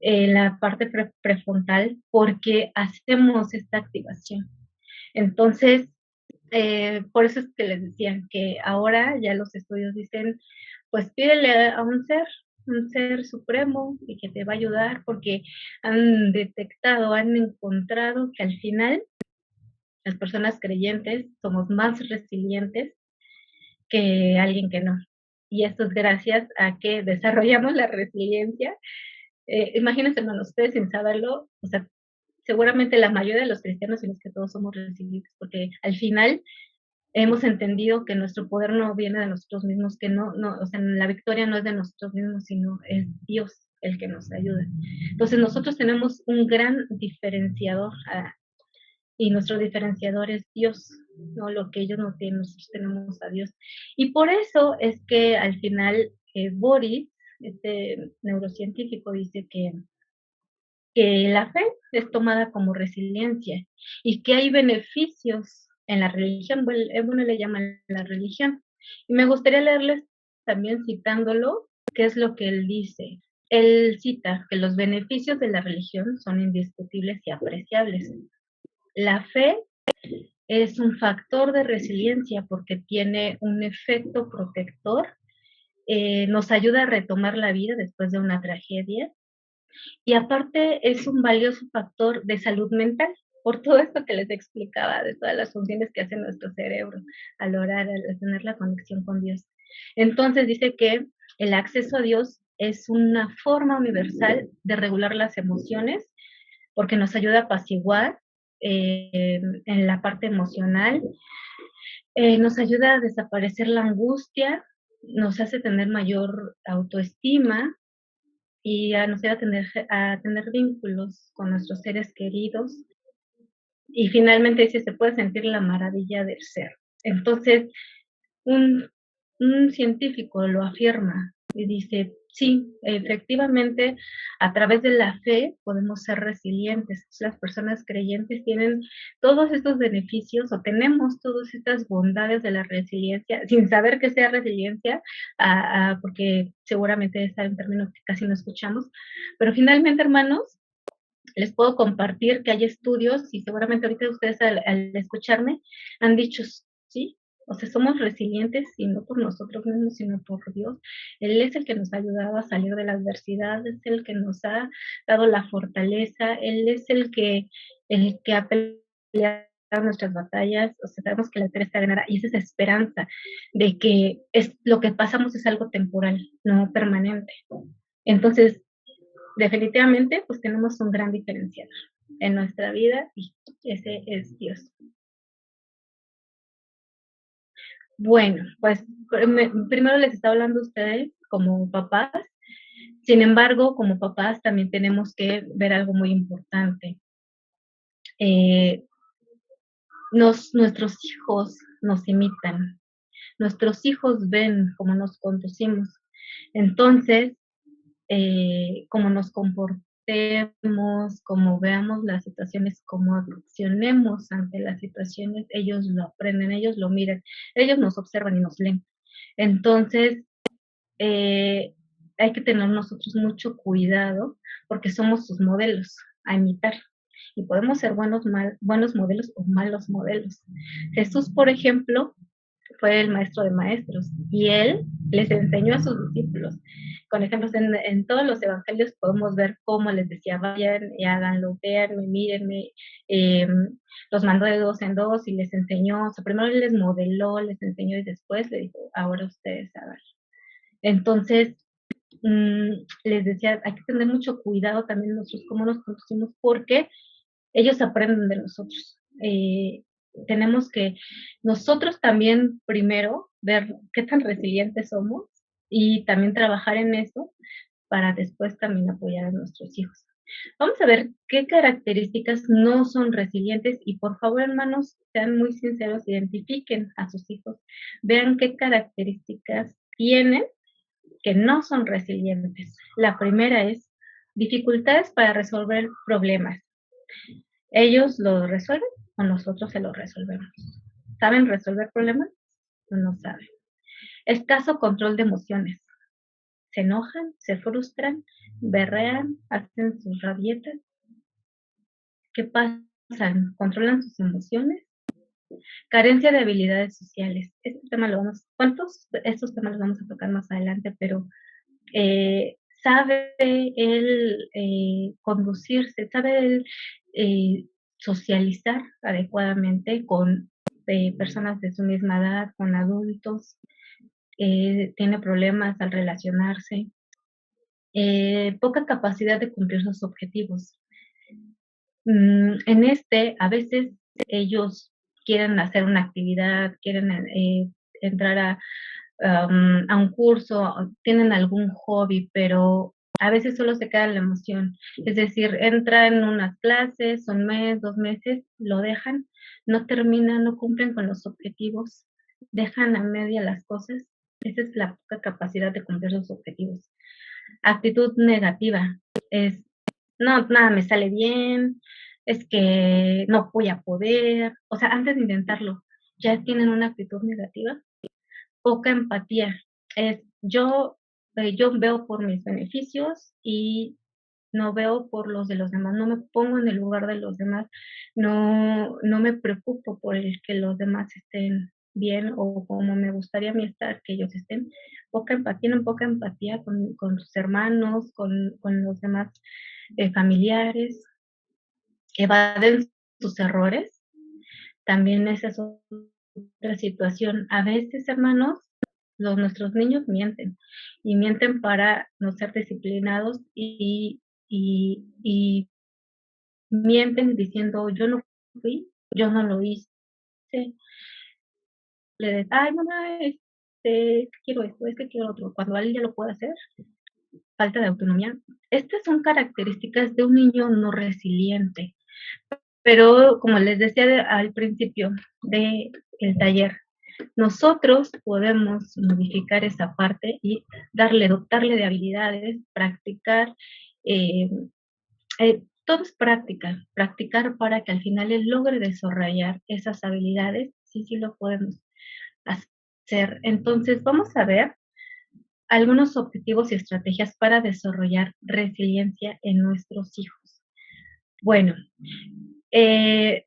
en la parte prefrontal, porque hacemos esta activación. Entonces, por eso es que les decían que ahora ya los estudios dicen, pues pídele a un ser supremo y que te va a ayudar, porque han detectado, han encontrado que al final las personas creyentes somos más resilientes que alguien que no. Y esto es gracias a que desarrollamos la resiliencia. Imagínense, hermanos, ustedes sin saberlo, o sea, seguramente la mayoría de los cristianos, y no es que todos somos resilientes, porque al final hemos entendido que nuestro poder no viene de nosotros mismos, que o sea, la victoria no es de nosotros mismos, sino es Dios el que nos ayuda. Entonces nosotros tenemos un gran diferenciador y nuestro diferenciador es Dios, no lo que ellos no tienen, nosotros tenemos a Dios. Y por eso es que al final Boris, este neurocientífico, dice que que la fe es tomada como resiliencia y que hay beneficios en la religión, bueno, le llaman la religión. Y me gustaría leerles también citándolo, qué es lo que él dice. Él cita que los beneficios de la religión son indiscutibles y apreciables. La fe es un factor de resiliencia porque tiene un efecto protector, nos ayuda a retomar la vida después de una tragedia y aparte es un valioso factor de salud mental por todo esto que les explicaba, de todas las funciones que hace nuestro cerebro al orar, al tener la conexión con Dios. Entonces dice que el acceso a Dios es una forma universal de regular las emociones porque nos ayuda a apaciguar en la parte emocional, nos ayuda a desaparecer la angustia, nos hace tener mayor autoestima y nos ayuda a tener vínculos con nuestros seres queridos. Y finalmente dice, se puede sentir la maravilla del ser. Entonces, un, un científico lo afirma y dice, sí, efectivamente, a través de la fe podemos ser resilientes. Las personas creyentes tienen todos estos beneficios o tenemos todas estas bondades de la resiliencia, sin saber que sea resiliencia, porque seguramente es un término que casi no escuchamos. Pero finalmente, hermanos, les puedo compartir que hay estudios y seguramente ahorita ustedes al escucharme han dicho, sí, o sea, somos resilientes y no por nosotros mismos, sino por Dios. Él es el que nos ha ayudado a salir de la adversidad, es el que nos ha dado la fortaleza, Él es el que ha peleado nuestras batallas, o sea, sabemos que la tierra está ganada y es esa esperanza de que lo que pasamos es algo temporal, no permanente. Entonces, definitivamente, pues tenemos un gran diferenciador en nuestra vida y ese es Dios. Bueno, pues primero les estaba hablando a ustedes como papás, sin embargo, como papás también tenemos que ver algo muy importante. Nuestros hijos nos imitan, nuestros hijos ven cómo nos conducimos. Entonces, cómo nos comportemos, cómo veamos las situaciones, cómo accionemos ante las situaciones, ellos lo aprenden, ellos lo miran, ellos nos observan y nos leen. Entonces, hay que tener nosotros mucho cuidado porque somos sus modelos a imitar. Y podemos ser buenos modelos o malos modelos. Jesús, por ejemplo, fue el maestro de maestros y él les enseñó a sus discípulos. Con ejemplos en todos los evangelios podemos ver cómo les decía, vayan y háganlo, véanme, mírenme, los mandó de dos en dos y les enseñó, o sea, primero les modeló, les enseñó y después le dijo, ahora ustedes hagan. Entonces, les decía, hay que tener mucho cuidado también nosotros cómo nos conducimos porque ellos aprenden de nosotros. Tenemos que nosotros también primero ver qué tan resilientes somos y también trabajar en eso para después también apoyar a nuestros hijos. Vamos a ver qué características no son resilientes y por favor, hermanos, sean muy sinceros, identifiquen a sus hijos, vean qué características tienen que no son resilientes. La primera es dificultades para resolver problemas. ¿Ellos lo resuelven o nosotros se lo resolvemos? ¿Saben resolver problemas o no saben? Escaso control de emociones. Se enojan, se frustran, berrean, hacen sus rabietas. ¿Qué pasa? ¿Controlan sus emociones? Carencia de habilidades sociales. Estos temas estos temas los vamos a tocar más adelante, pero sabe él conducirse, sabe él socializar adecuadamente con personas de su misma edad, con adultos, tiene problemas al relacionarse, poca capacidad de cumplir sus objetivos. En a veces ellos quieren hacer una actividad, quieren entrar a un curso, tienen algún hobby, pero a veces solo se queda en la emoción. Es decir, entran en unas clases, un mes, 2 meses, lo dejan, no terminan, no cumplen con los objetivos, dejan a media las cosas. Esa es la poca capacidad de cumplir sus objetivos. Actitud negativa es no, nada me sale bien, es que no voy a poder, o sea, antes de intentarlo, ya tienen una actitud negativa, poca empatía. Yo veo por mis beneficios y no veo por los de los demás, no me pongo en el lugar de los demás, no me preocupo por el que los demás estén bien o como me gustaría a mí estar, que ellos estén. Tienen poca empatía con sus hermanos, con los demás familiares, evaden sus errores. También esa es otra situación. A veces, hermanos, nuestros niños mienten y mienten para no ser disciplinados y mienten diciendo yo no fui, yo no lo hice. Le dicen, ay mamá, es que quiero esto, es que quiero otro. Cuando alguien ya lo puede hacer, falta de autonomía. Estas son características de un niño no resiliente. Pero como les decía al principio del taller, nosotros podemos modificar esa parte y dotarle de habilidades, practicar, eh, todo es práctica, practicar para que al final él logre desarrollar esas habilidades, sí, sí lo podemos hacer. Entonces, vamos a ver algunos objetivos y estrategias para desarrollar resiliencia en nuestros hijos. Bueno, eh,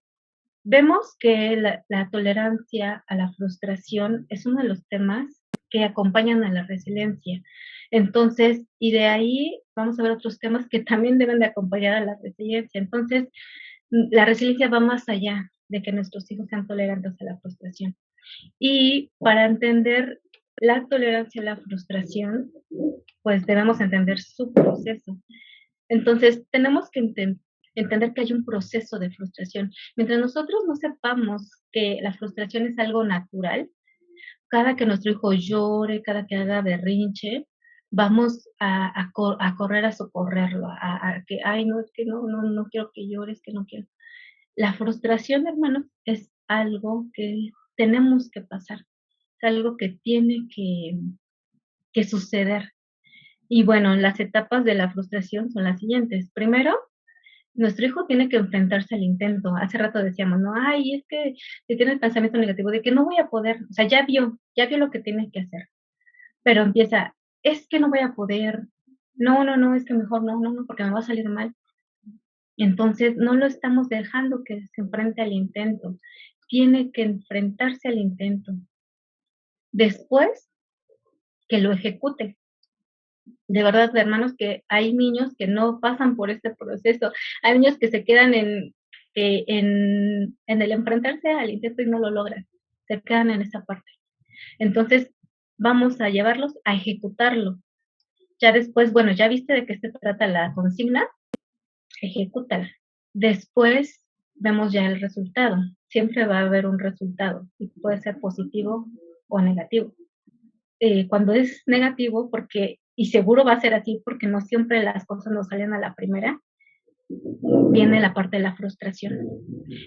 vemos que la tolerancia a la frustración es uno de los temas que acompañan a la resiliencia. Entonces, y de ahí vamos a ver otros temas que también deben de acompañar a la resiliencia. Entonces, la resiliencia va más allá de que nuestros hijos sean tolerantes a la frustración. Y para entender la tolerancia a la frustración, pues debemos entender su proceso. Entonces, tenemos que entender que hay un proceso de frustración. Mientras nosotros no sepamos que la frustración es algo natural, cada que nuestro hijo llore, cada que haga berrinche, vamos a correr a socorrerlo, a que, ay, no, es que no quiero que llores, que no quiero. La frustración, hermanos, es algo que tenemos que pasar, es algo que tiene que suceder. Y bueno, las etapas de la frustración son las siguientes. Primero, nuestro hijo tiene que enfrentarse al intento. Hace rato decíamos, no, ay, es que si tiene el pensamiento negativo de que no voy a poder, o sea, ya vio lo que tiene que hacer, pero empieza, es que no voy a poder, no, es que mejor no, porque me va a salir mal. Entonces, no lo estamos dejando que se enfrente al intento. Tiene que enfrentarse al intento. Después, que lo ejecute. De verdad, hermanos, que hay niños que no pasan por este proceso. Hay niños que se quedan en el enfrentarse al intento y no lo logran. Se quedan en esa parte. Entonces, vamos a llevarlos a ejecutarlo. Ya después, bueno, ya viste de qué se trata la consigna, ejecútala. Después vemos ya el resultado. Siempre va a haber un resultado y puede ser positivo o negativo. Cuando es negativo, y seguro va a ser así porque no siempre las cosas nos salen a la primera, viene la parte de la frustración.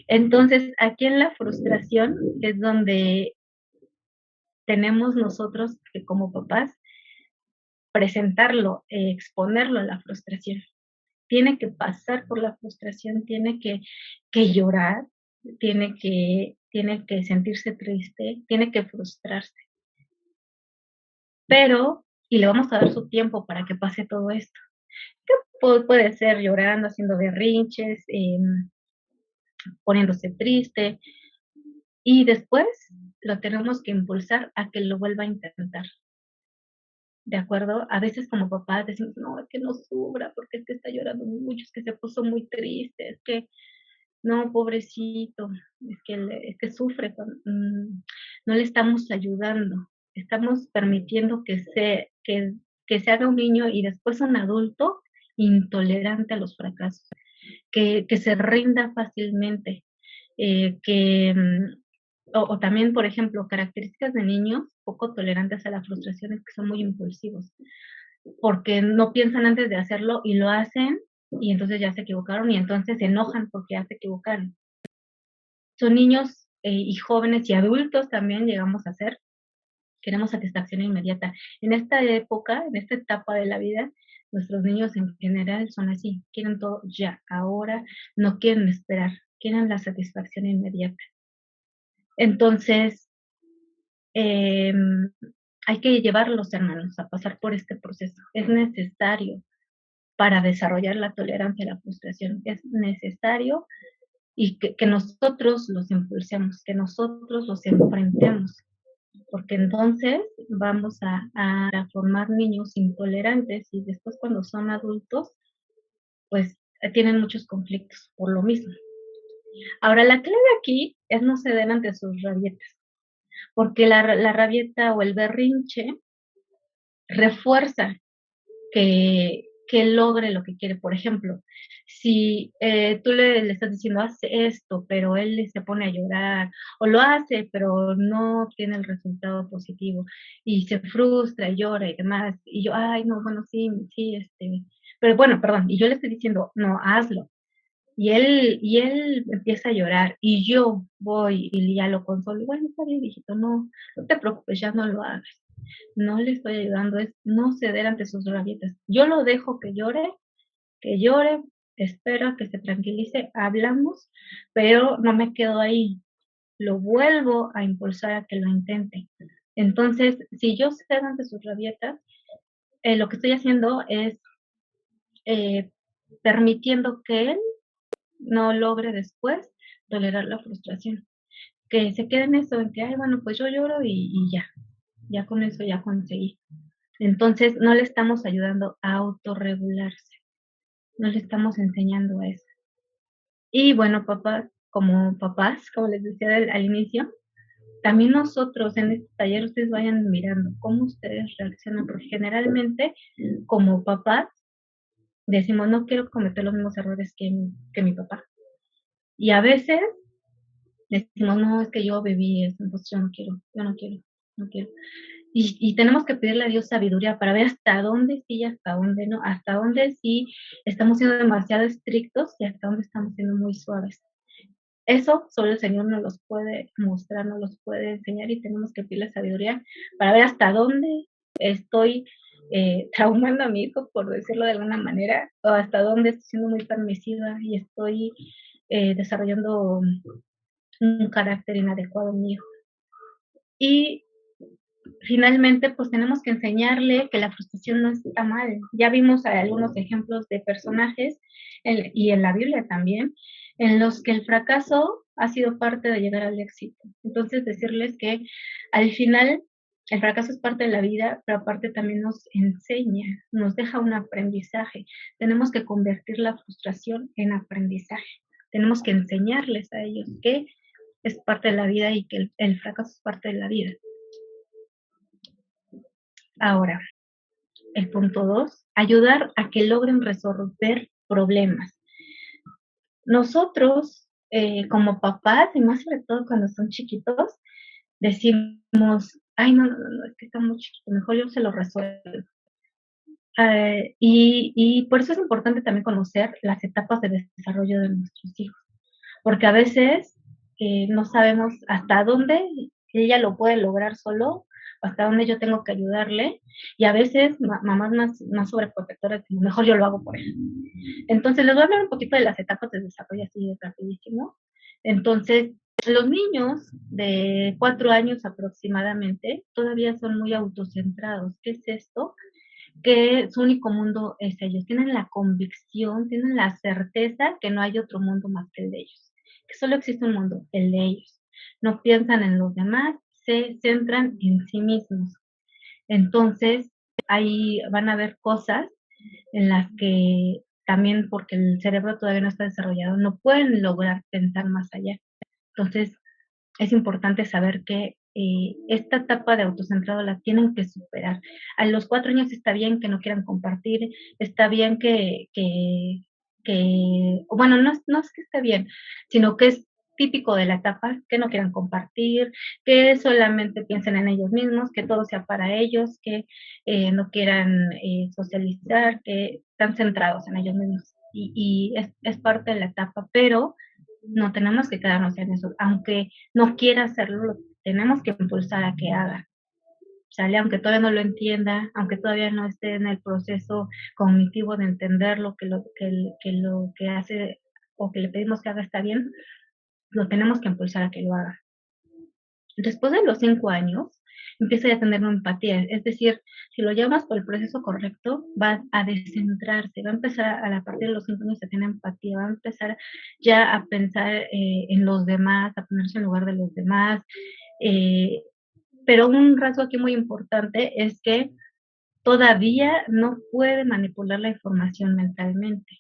Entonces, aquí en la frustración es donde tenemos nosotros que como papás presentarlo, exponerlo a la frustración. Tiene que pasar por la frustración, tiene que llorar, tiene que sentirse triste, tiene que frustrarse. Pero, y le vamos a dar su tiempo para que pase todo esto. Que puede ser llorando, haciendo berrinches, poniéndose triste, y después lo tenemos que impulsar a que lo vuelva a intentar. ¿De acuerdo? A veces como papás decimos, no, es que no sufra, porque es que está llorando mucho, es que se puso muy triste, es que, no, pobrecito, es que sufre, no le estamos ayudando, estamos permitiendo que se haga un niño y después un adulto intolerante a los fracasos, que se rinda fácilmente, que o también, por ejemplo, características de niños poco tolerantes a la frustración es que son muy impulsivos, porque no piensan antes de hacerlo y lo hacen y entonces ya se equivocaron y entonces se enojan porque ya se equivocaron. Son niños y jóvenes y adultos también llegamos a ser, queremos satisfacción inmediata. En esta época, en esta etapa de la vida, Nuestros niños en general son así, quieren todo ya, ahora, no quieren esperar, quieren la satisfacción inmediata. Entonces, hay que llevarlos, hermanos, a pasar por este proceso. Es necesario para desarrollar la tolerancia a la frustración. Es necesario y que nosotros los impulsemos, que nosotros los enfrentemos, porque entonces vamos a formar niños intolerantes y después cuando son adultos, pues tienen muchos conflictos por lo mismo. Ahora, la clave aquí es no ceder ante sus rabietas, porque la rabieta o el berrinche refuerza que logre lo que quiere. Por ejemplo, si tú le estás diciendo, haz esto, pero él se pone a llorar, o lo hace, pero no tiene el resultado positivo, y se frustra, y llora y demás, y yo, ay, no, bueno, sí, pero bueno, perdón, y yo le estoy diciendo, no, hazlo. Y él empieza a llorar, y yo voy y ya lo consolo, bueno, está bien, hijito, no te preocupes, ya no lo hagas. No le estoy ayudando, es no ceder ante sus rabietas. Yo lo dejo que llore, espero a que se tranquilice, hablamos, pero no me quedo ahí, lo vuelvo a impulsar a que lo intente. Entonces, si yo cedo ante sus rabietas, lo que estoy haciendo es eh, permitiendo que él no logre después tolerar la frustración. Que se quede en eso, en que, ay, bueno, pues yo lloro y ya con eso ya conseguí. Entonces, no le estamos ayudando a autorregularse, no le estamos enseñando a eso. Y bueno, papás, como les decía al inicio, también nosotros en este taller ustedes vayan mirando cómo ustedes reaccionan, porque generalmente como papás decimos, no quiero cometer los mismos errores que mi papá. Y a veces decimos, no, es que yo viví eso, entonces yo no quiero. Y tenemos que pedirle a Dios sabiduría para ver hasta dónde sí y hasta dónde no, hasta dónde sí estamos siendo demasiado estrictos y hasta dónde estamos siendo muy suaves. Eso solo el Señor nos los puede mostrar, nos los puede enseñar y tenemos que pedirle sabiduría para ver hasta dónde estoy traumando a mi hijo, por decirlo de alguna manera, o hasta dónde estoy siendo muy permisiva y estoy desarrollando un carácter inadecuado en mi hijo. Y finalmente, pues tenemos que enseñarle que la frustración no está mal. Ya vimos algunos ejemplos de personajes y en la Biblia también, en los que el fracaso ha sido parte de llegar al éxito. Entonces, decirles que al final el fracaso es parte de la vida, pero aparte también nos enseña, nos deja un aprendizaje. Tenemos que convertir la frustración en aprendizaje. Tenemos que enseñarles a ellos que es parte de la vida y que el fracaso es parte de la vida. Ahora, el punto 2, ayudar a que logren resolver problemas. Nosotros, como papás, y más sobre todo cuando son chiquitos, decimos, ay, no, es que está muy chiquito, mejor yo se lo resuelvo. Y por eso es importante también conocer las etapas de desarrollo de nuestros hijos, porque a veces no sabemos hasta dónde ella lo puede lograr solo, hasta dónde yo tengo que ayudarle, y a veces mamás más sobreprotectoras, mejor yo lo hago por él. Entonces, les voy a hablar un poquito de las etapas de desarrollo así rapidísimo. Entonces, los niños de 4 años aproximadamente todavía son muy autocentrados. ¿Qué es esto? Que su único mundo es ellos. Tienen la convicción, tienen la certeza que no hay otro mundo más que el de ellos. Que solo existe un mundo, el de ellos. No piensan en los demás, se centran en sí mismos. Entonces, ahí van a haber cosas en las que también porque el cerebro todavía no está desarrollado, no pueden lograr pensar más allá. Entonces, es importante saber que esta etapa de autocentrado la tienen que superar. A los 4 años está bien que no quieran compartir, está bien bueno, no es que esté bien, sino que es típico de la etapa que no quieran compartir, que solamente piensen en ellos mismos, que todo sea para ellos, que no quieran socializar, que están centrados en ellos mismos. Y es parte de la etapa, pero no tenemos que quedarnos en eso. Aunque no quiera hacerlo, lo tenemos que impulsar a que haga. ¿sale? Aunque todavía no lo entienda, aunque todavía no esté en el proceso cognitivo de entender lo que hace o que le pedimos que haga está bien, lo tenemos que impulsar a que lo haga. Después de los 5 años, empieza ya a tener una empatía, es decir, si lo llevas por el proceso correcto, va a descentrarse, va a empezar a partir de los 5 años a tener empatía, va a empezar ya a pensar en los demás, a ponerse en lugar de los demás. Pero un rasgo aquí muy importante es que todavía no puede manipular la información mentalmente,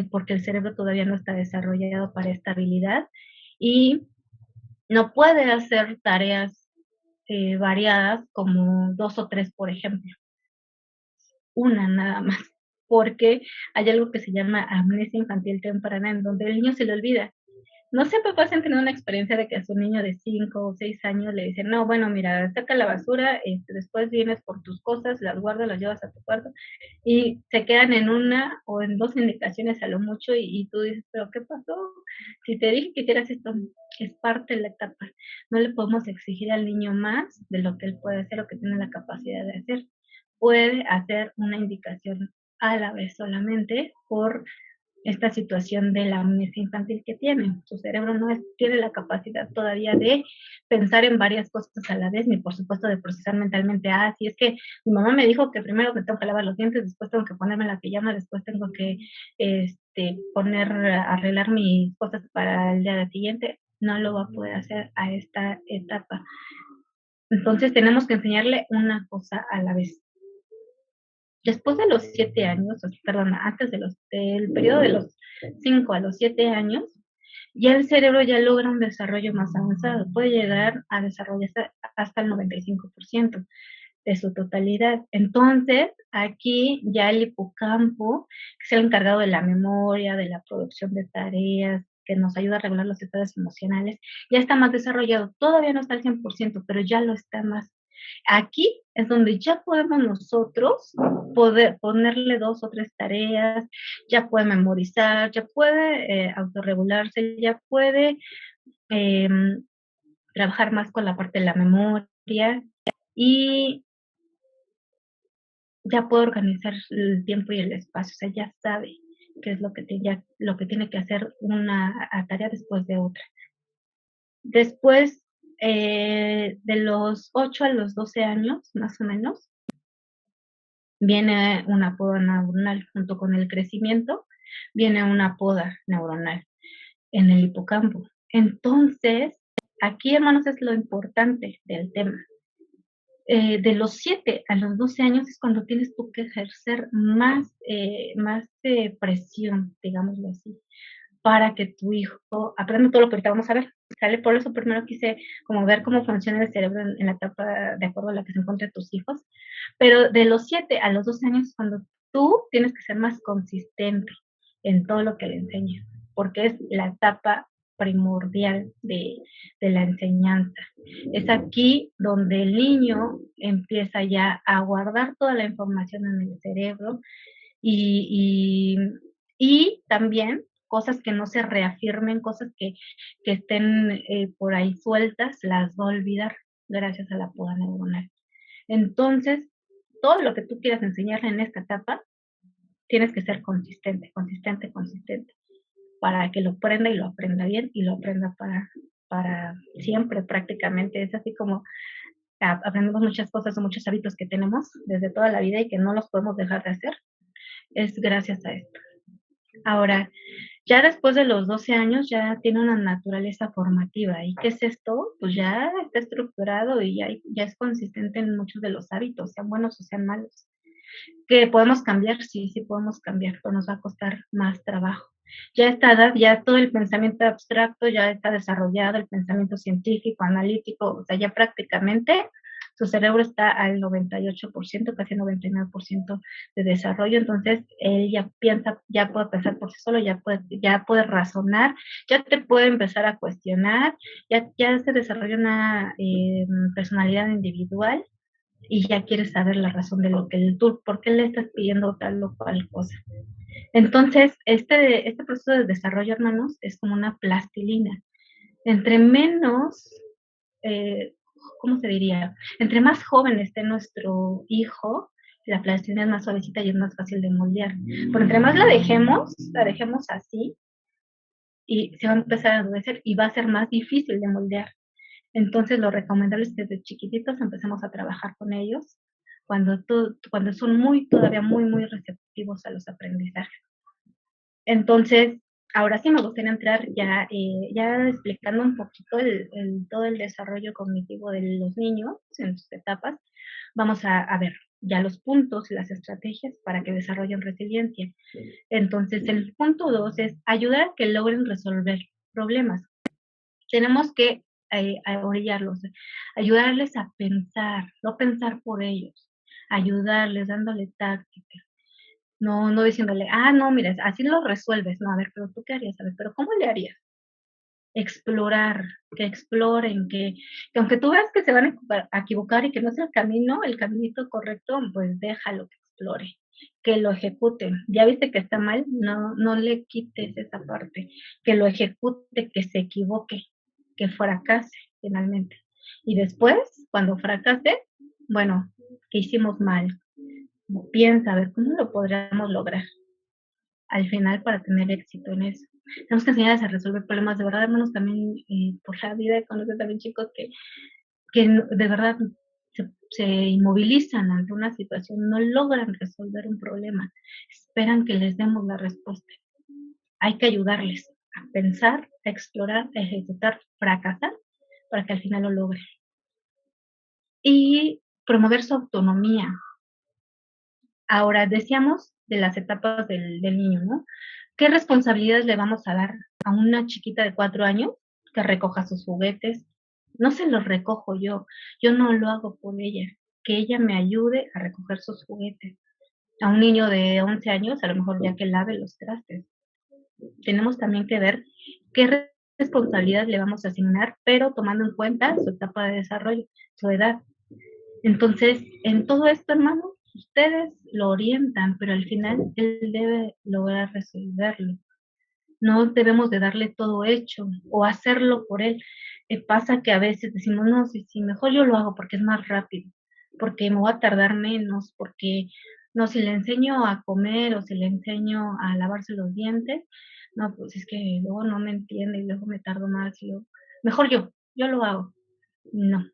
porque el cerebro todavía no está desarrollado para esta habilidad y no puede hacer tareas variadas como 2 o 3, por ejemplo, una nada más, porque hay algo que se llama amnesia infantil temprana, en donde el niño se le olvida. No sé, papás han tenido una experiencia de que a su niño de 5 o 6 años le dicen, no, bueno, mira, saca la basura, después vienes por tus cosas, las guardas, las llevas a tu cuarto, y se quedan en una o en 2 indicaciones a lo mucho, y tú dices, pero ¿qué pasó? Si te dije que hicieras esto, es parte de la etapa. No le podemos exigir al niño más de lo que él puede hacer o que tiene la capacidad de hacer. Puede hacer una indicación a la vez solamente por esta situación de la amnesia infantil que tiene. Su cerebro no tiene la capacidad todavía de pensar en varias cosas a la vez, ni por supuesto de procesar mentalmente, si es que mi mamá me dijo que primero me tengo que lavar los dientes, después tengo que ponerme la pijama, después tengo que arreglar mis cosas para el día siguiente, no lo va a poder hacer a esta etapa. Entonces tenemos que enseñarle una cosa a la vez. Después de los 7 años, perdón, antes del periodo de los 5 a los 7 años, ya el cerebro ya logra un desarrollo más avanzado, puede llegar a desarrollarse hasta el 95% de su totalidad. Entonces, aquí ya el hipocampo, que es el encargado de la memoria, de la producción de tareas, que nos ayuda a regular los estados emocionales, ya está más desarrollado. Todavía no está al 100%, pero ya lo está más. Aquí es donde ya podemos nosotros poder ponerle 2 o 3 tareas, ya puede memorizar, ya puede autorregularse, ya puede trabajar más con la parte de la memoria y ya puede organizar el tiempo y el espacio, o sea, ya sabe qué es lo que tiene que hacer una tarea después de otra. Después de los 8 a los 12 años, más o menos, viene una poda neuronal junto con el crecimiento, viene una poda neuronal en el hipocampo. Entonces, aquí, hermanos, es lo importante del tema. De los 7 a los 12 años es cuando tienes tú que ejercer más presión, digámoslo así, para que tu hijo aprenda todo lo que ahorita vamos a ver, ¿sale? Por eso primero quise como ver cómo funciona el cerebro en la etapa de acuerdo a la que se encuentran tus hijos, pero de los 7 a los 12 años es cuando tú tienes que ser más consistente en todo lo que le enseñas, porque es la etapa primordial de la enseñanza. Es aquí donde el niño empieza ya a guardar toda la información en el cerebro y también cosas que no se reafirmen, cosas que estén por ahí sueltas, las va a olvidar gracias a la poda neuronal. Entonces, todo lo que tú quieras enseñarle en esta etapa, tienes que ser consistente, para que lo aprenda y lo aprenda bien y lo aprenda para siempre prácticamente. Es así como aprendemos muchas cosas o muchos hábitos que tenemos desde toda la vida y que no los podemos dejar de hacer. Es gracias a esto. Ahora, ya después de los 12 años ya tiene una naturaleza formativa. ¿Y qué es esto? Pues ya está estructurado y ya es consistente en muchos de los hábitos, sean buenos o sean malos. ¿Que podemos cambiar? Sí, sí podemos cambiar, pero nos va a costar más trabajo. Ya a esta edad, ya todo el pensamiento abstracto ya está desarrollado, el pensamiento científico, analítico, o sea, ya prácticamente su cerebro está al 98%, casi 99% de desarrollo, entonces él ya piensa, ya puede pensar por sí solo, ya puede razonar, ya te puede empezar a cuestionar, ya se desarrolla una personalidad individual y ya quieres saber la razón de lo que por qué le estás pidiendo tal o cual cosa. Entonces, este proceso de desarrollo, hermanos, es como una plastilina. Entre menos ¿cómo se diría? Entre más joven esté nuestro hijo, la plastilina es más suavecita y es más fácil de moldear. Pero entre más la dejemos así, y se va a empezar a endurecer y va a ser más difícil de moldear. Entonces, lo recomendable es que desde chiquititos empecemos a trabajar con ellos cuando son todavía muy receptivos a los aprendizajes. Entonces, ahora sí me gustaría entrar ya explicando un poquito todo el desarrollo cognitivo de los niños en sus etapas. Vamos a ver ya los puntos y las estrategias para que desarrollen resiliencia. Entonces, el punto 2 es ayudar a que logren resolver problemas. Tenemos que orillarlos, ayudarles a pensar, no pensar por ellos, ayudarles, dándole tácticas. No diciéndole, no, mira, así lo resuelves. No, a ver, pero tú qué harías, a ver, pero ¿cómo le harías? Explorar, que exploren, que aunque tú veas que se van a equivocar y que no es el caminito correcto, pues déjalo que explore, que lo ejecuten. Ya viste que está mal, no le quites esa parte, que lo ejecute, que se equivoque, que fracase finalmente. Y después, cuando fracase, bueno, que hicimos mal. Piensa, a ver, ¿cómo lo podríamos lograr al final para tener éxito en eso? Tenemos que enseñarles a resolver problemas, de verdad, hermanos, también por la vida, conozco también chicos que de verdad se inmovilizan ante una situación, no logran resolver un problema, esperan que les demos la respuesta. Hay que ayudarles a pensar, a explorar, a ejecutar, fracasar, para que al final lo logren. Y promover su autonomía. Ahora, decíamos de las etapas del niño, ¿no? ¿Qué responsabilidades le vamos a dar a una chiquita de 4 años que recoja sus juguetes? No se los recojo yo no lo hago por ella, que ella me ayude a recoger sus juguetes. A un niño de 11 años, a lo mejor ya que lave los trastes. Tenemos también que ver qué responsabilidades le vamos a asignar, pero tomando en cuenta su etapa de desarrollo, su edad. Entonces, en todo esto, hermanos, ustedes lo orientan, pero al final él debe lograr resolverlo. No debemos de darle todo hecho o hacerlo por él. Pasa que a veces decimos, no, sí, mejor yo lo hago porque es más rápido, porque me voy a tardar menos, porque no, si le enseño a comer o si le enseño a lavarse los dientes, no, pues es que luego no me entiende y luego me tardo más. Mejor yo lo hago. No,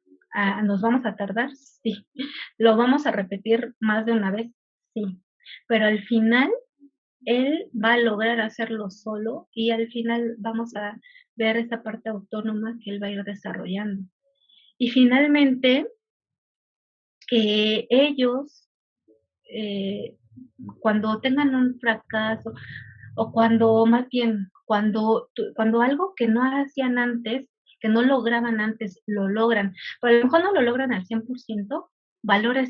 ¿nos vamos a tardar? Sí. ¿Lo vamos a repetir más de una vez? Sí. Pero al final, él va a lograr hacerlo solo y al final vamos a ver esa parte autónoma que él va a ir desarrollando. Y finalmente, que ellos, cuando tengan un fracaso o cuando más bien, cuando algo que no hacían antes, que no lograban antes, lo logran, pero a lo mejor no lo logran al 100%, valora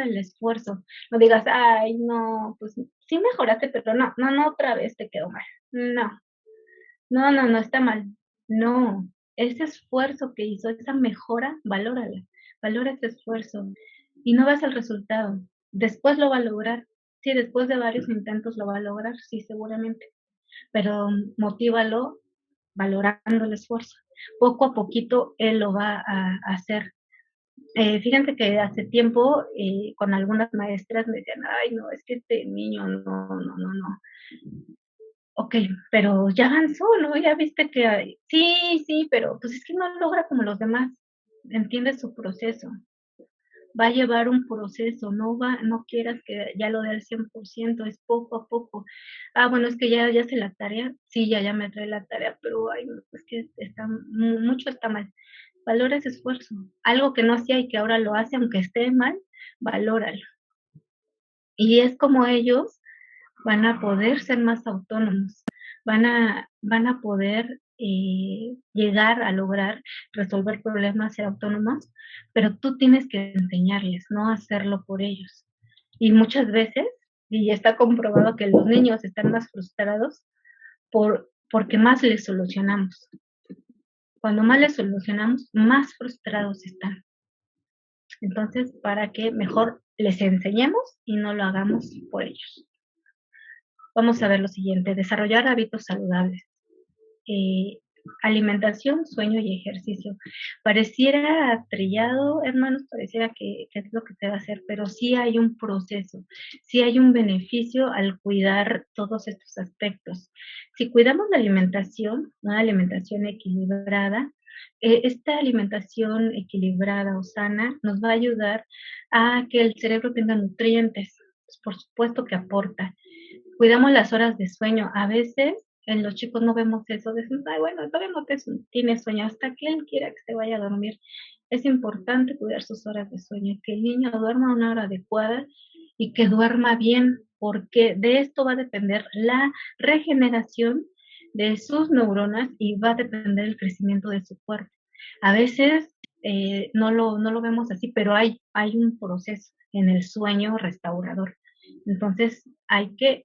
el esfuerzo. No digas, ay, no, pues sí mejoraste, pero no, otra vez te quedó mal. No, está mal. No, ese esfuerzo que hizo, esa mejora, valórala, valora ese esfuerzo y no ves el resultado. Después lo va a lograr. Sí, después de varios intentos lo va a lograr, sí, seguramente. Pero motívalo valorando el esfuerzo. Poco a poquito él lo va a hacer. Fíjense que hace tiempo con algunas maestras me decían, ay, no, es que este niño no. Ok, pero ya avanzó, ¿no? Ya viste que sí, pero pues es que no logra como los demás. Entiende su proceso. Va a llevar un proceso, no quieras que ya lo dé al 100%, es poco a poco. Bueno, es que ya hace la tarea, sí, ya me trae la tarea, pero ay, no, es que mucho está mal. Valora ese esfuerzo. Algo que no hacía y que ahora lo hace, aunque esté mal, valóralo. Y es como ellos van a poder ser más autónomos, van a poder llegar a lograr resolver problemas, ser autónomos, pero tú tienes que enseñarles, no hacerlo por ellos. Y muchas veces, y está comprobado que los niños están más frustrados porque más les solucionamos. Cuando más les solucionamos, más frustrados están. Entonces, para que mejor les enseñemos y no lo hagamos por ellos. Vamos a ver lo siguiente, desarrollar hábitos saludables. alimentación, sueño y ejercicio. Pareciera trillado, hermanos, pareciera que es lo que se va a hacer, pero sí hay un proceso, sí hay un beneficio al cuidar todos estos aspectos. Si cuidamos la alimentación, una alimentación equilibrada, esta alimentación equilibrada o sana nos va a ayudar a que el cerebro tenga nutrientes, pues, por supuesto que aporta. Cuidamos las horas de sueño. A veces en los chicos no vemos eso, decimos, ay, bueno, todavía no tiene sueño, hasta que él quiera que se vaya a dormir. Es importante cuidar sus horas de sueño, que el niño duerma a una hora adecuada y que duerma bien, porque de esto va a depender la regeneración de sus neuronas y va a depender el crecimiento de su cuerpo. A veces no lo vemos así, pero hay un proceso en el sueño restaurador. Entonces hay que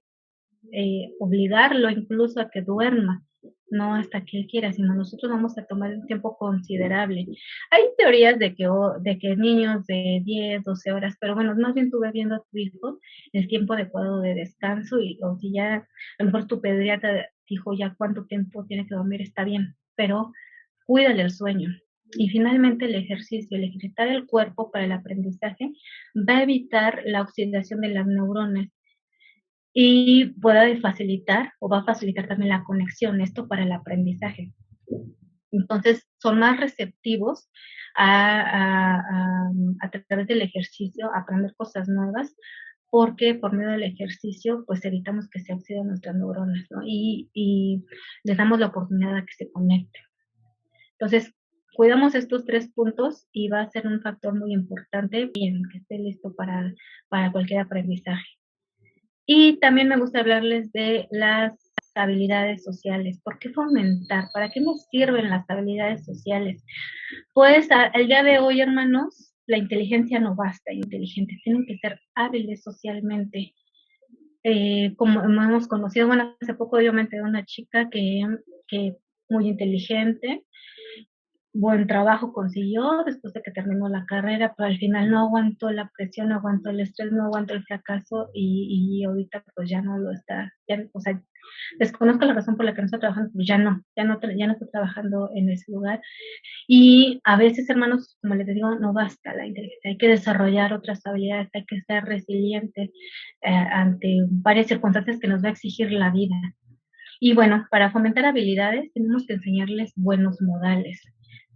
obligarlo incluso a que duerma, no hasta que él quiera, sino nosotros vamos a tomar un tiempo considerable. Hay teorías de que niños de 10, 12 horas, pero bueno, más bien tú ve viendo a tu hijo el tiempo adecuado de descanso o si ya a lo mejor tu pediatra dijo ya cuánto tiempo tiene que dormir, está bien, pero cuídale el sueño. Y finalmente el ejercicio, el ejercitar el cuerpo para el aprendizaje va a evitar la oxidación de las neuronas y pueda facilitar o va a facilitar también la conexión, esto para el aprendizaje. Entonces, son más receptivos a través del ejercicio, a aprender cosas nuevas, porque por medio del ejercicio, pues evitamos que se oxiden nuestras neuronas, ¿no? Y les damos la oportunidad a que se conecten. Entonces, cuidamos estos 3 puntos y va a ser un factor muy importante, bien, que esté listo para cualquier aprendizaje. Y también me gusta hablarles de las habilidades sociales. ¿Por qué fomentar? ¿Para qué nos sirven las habilidades sociales? Pues el día de hoy, hermanos, la inteligencia no basta, inteligentes, tienen que ser hábiles socialmente. Como hemos conocido, bueno, hace poco yo me enteré de una chica que muy inteligente, buen trabajo consiguió después de que terminó la carrera, pero al final no aguantó la presión, no aguantó el estrés, no aguantó el fracaso y ahorita pues ya no lo está, ya, o sea, desconozco la razón por la que no está trabajando, pues ya no está trabajando en ese lugar. Y a veces, hermanos, como les digo, no basta la inteligencia, hay que desarrollar otras habilidades, hay que ser resilientes ante varias circunstancias que nos va a exigir la vida. Y bueno, para fomentar habilidades tenemos que enseñarles buenos modales.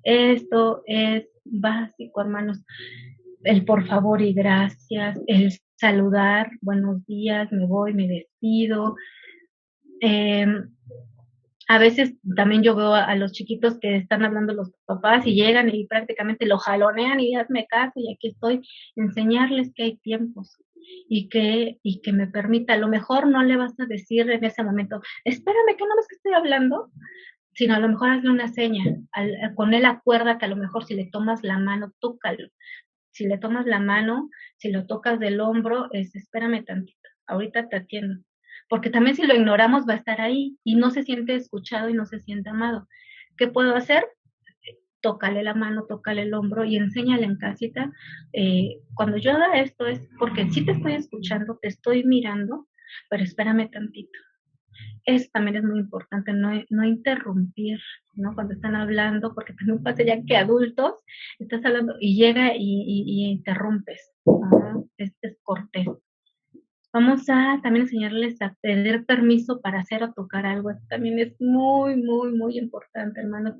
Esto es básico, hermanos. El por favor y gracias, el saludar, buenos días, me voy, me despido. A veces también yo veo a los chiquitos que están hablando los papás y llegan y prácticamente lo jalonean y hazme caso y aquí estoy, enseñarles que hay tiempos y que me permita, a lo mejor no le vas a decir en ese momento, espérame que no ves que estoy hablando, sino a lo mejor hazle una seña, con él acuerda que a lo mejor si le tomas la mano, tócalo, si le tomas la mano, si lo tocas del hombro, espérame tantito, ahorita te atiendo. Porque también si lo ignoramos va a estar ahí y no se siente escuchado y no se siente amado. ¿Qué puedo hacer? Tócale la mano, tócale el hombro y enséñale en casita. Cuando yo haga esto es porque sí te estoy escuchando, te estoy mirando, pero espérame tantito. Eso también es muy importante, no interrumpir, ¿no? Cuando están hablando, porque también pasa ya que adultos estás hablando y llega y interrumpes, ¿no? Es cortés. Vamos a también enseñarles a pedir permiso para hacer o tocar algo. Esto también es muy, muy, muy importante, hermanos.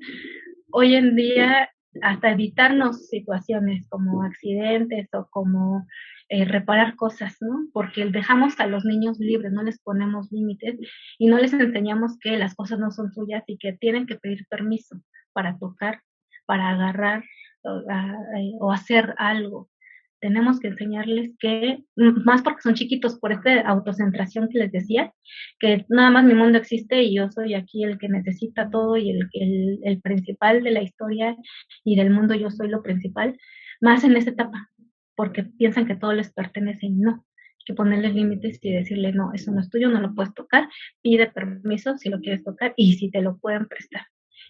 Hoy en día, hasta evitarnos situaciones como accidentes o como reparar cosas, ¿no? Porque dejamos a los niños libres, no les ponemos límites y no les enseñamos que las cosas no son suyas y que tienen que pedir permiso para tocar, para agarrar o hacer algo. Tenemos que enseñarles que, más porque son chiquitos, por esta autocentración que les decía, que nada más mi mundo existe y yo soy aquí el que necesita todo y el principal de la historia y del mundo, yo soy lo principal, más en esta etapa, porque piensan que todo les pertenece y no. Hay que ponerles límites y decirle, no, eso no es tuyo, no lo puedes tocar, pide permiso si lo quieres tocar y si te lo pueden prestar.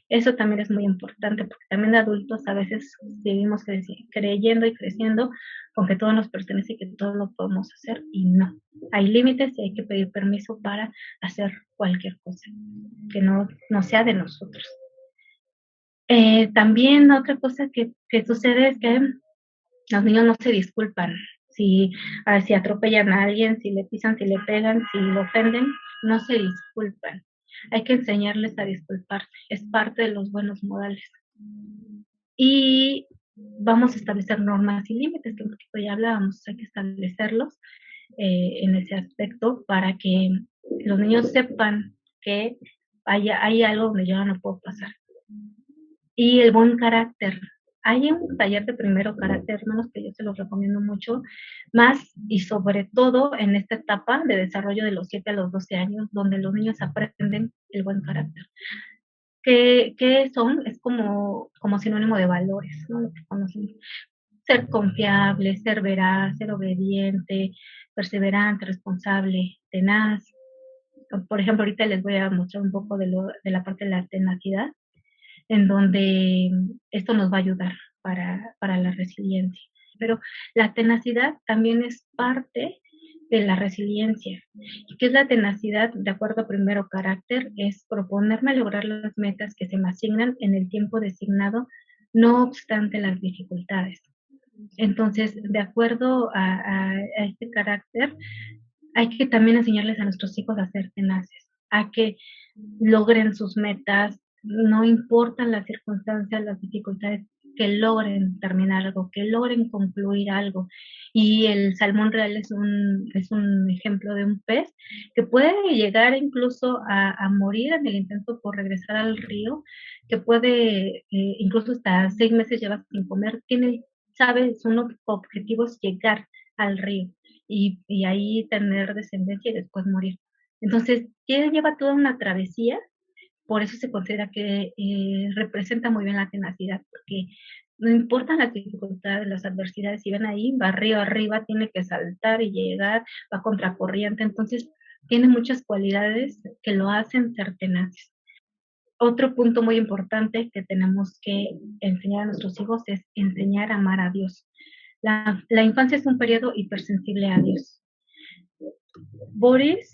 Eso también es muy importante porque también de adultos a veces seguimos creyendo y creciendo con que todo nos pertenece y que todo lo podemos hacer y no. Hay límites y hay que pedir permiso para hacer cualquier cosa que no sea de nosotros. También otra cosa que sucede es que los niños no se disculpan. Si atropellan a alguien, si le pisan, si le pegan, si lo ofenden, no se disculpan. Hay que enseñarles a disculparse. Es parte de los buenos modales. Y vamos a establecer normas y límites, que un poquito ya hablábamos. Hay que establecerlos en ese aspecto para que los niños sepan que hay algo donde yo no puedo pasar. Y el buen carácter. Hay un taller de primero carácter, hermanos, que yo se los recomiendo mucho, más y sobre todo en esta etapa de desarrollo de los 7 a los 12 años, donde los niños aprenden el buen carácter. ¿Qué son? Es como sinónimo de valores, ¿no? Lo que conocemos. Ser confiable, ser veraz, ser obediente, perseverante, responsable, tenaz. Por ejemplo, ahorita les voy a mostrar un poco de la parte de la tenacidad, en donde esto nos va a ayudar para la resiliencia. Pero la tenacidad también es parte de la resiliencia. ¿Y qué es la tenacidad? De acuerdo a primero carácter, es proponerme lograr las metas que se me asignan en el tiempo designado, no obstante las dificultades. Entonces, de acuerdo a este carácter, hay que también enseñarles a nuestros hijos a ser tenaces, a que logren sus metas, no importan las circunstancias, las dificultades, que logren terminar algo, que logren concluir algo. Y el salmón real es un ejemplo de un pez que puede llegar incluso a morir en el intento por regresar al río, que puede incluso hasta 6 meses lleva sin comer, sabe, su objetivo es llegar al río y ahí tener descendencia y después morir. Entonces, que lleva toda una travesía, por eso se considera que representa muy bien la tenacidad, porque no importan las dificultades, las adversidades, si ven ahí, va río arriba, tiene que saltar y llegar, va contracorriente, entonces tiene muchas cualidades que lo hacen ser tenaces. Otro punto muy importante que tenemos que enseñar a nuestros hijos es enseñar a amar a Dios. La infancia es un periodo hipersensible a Dios. Boris,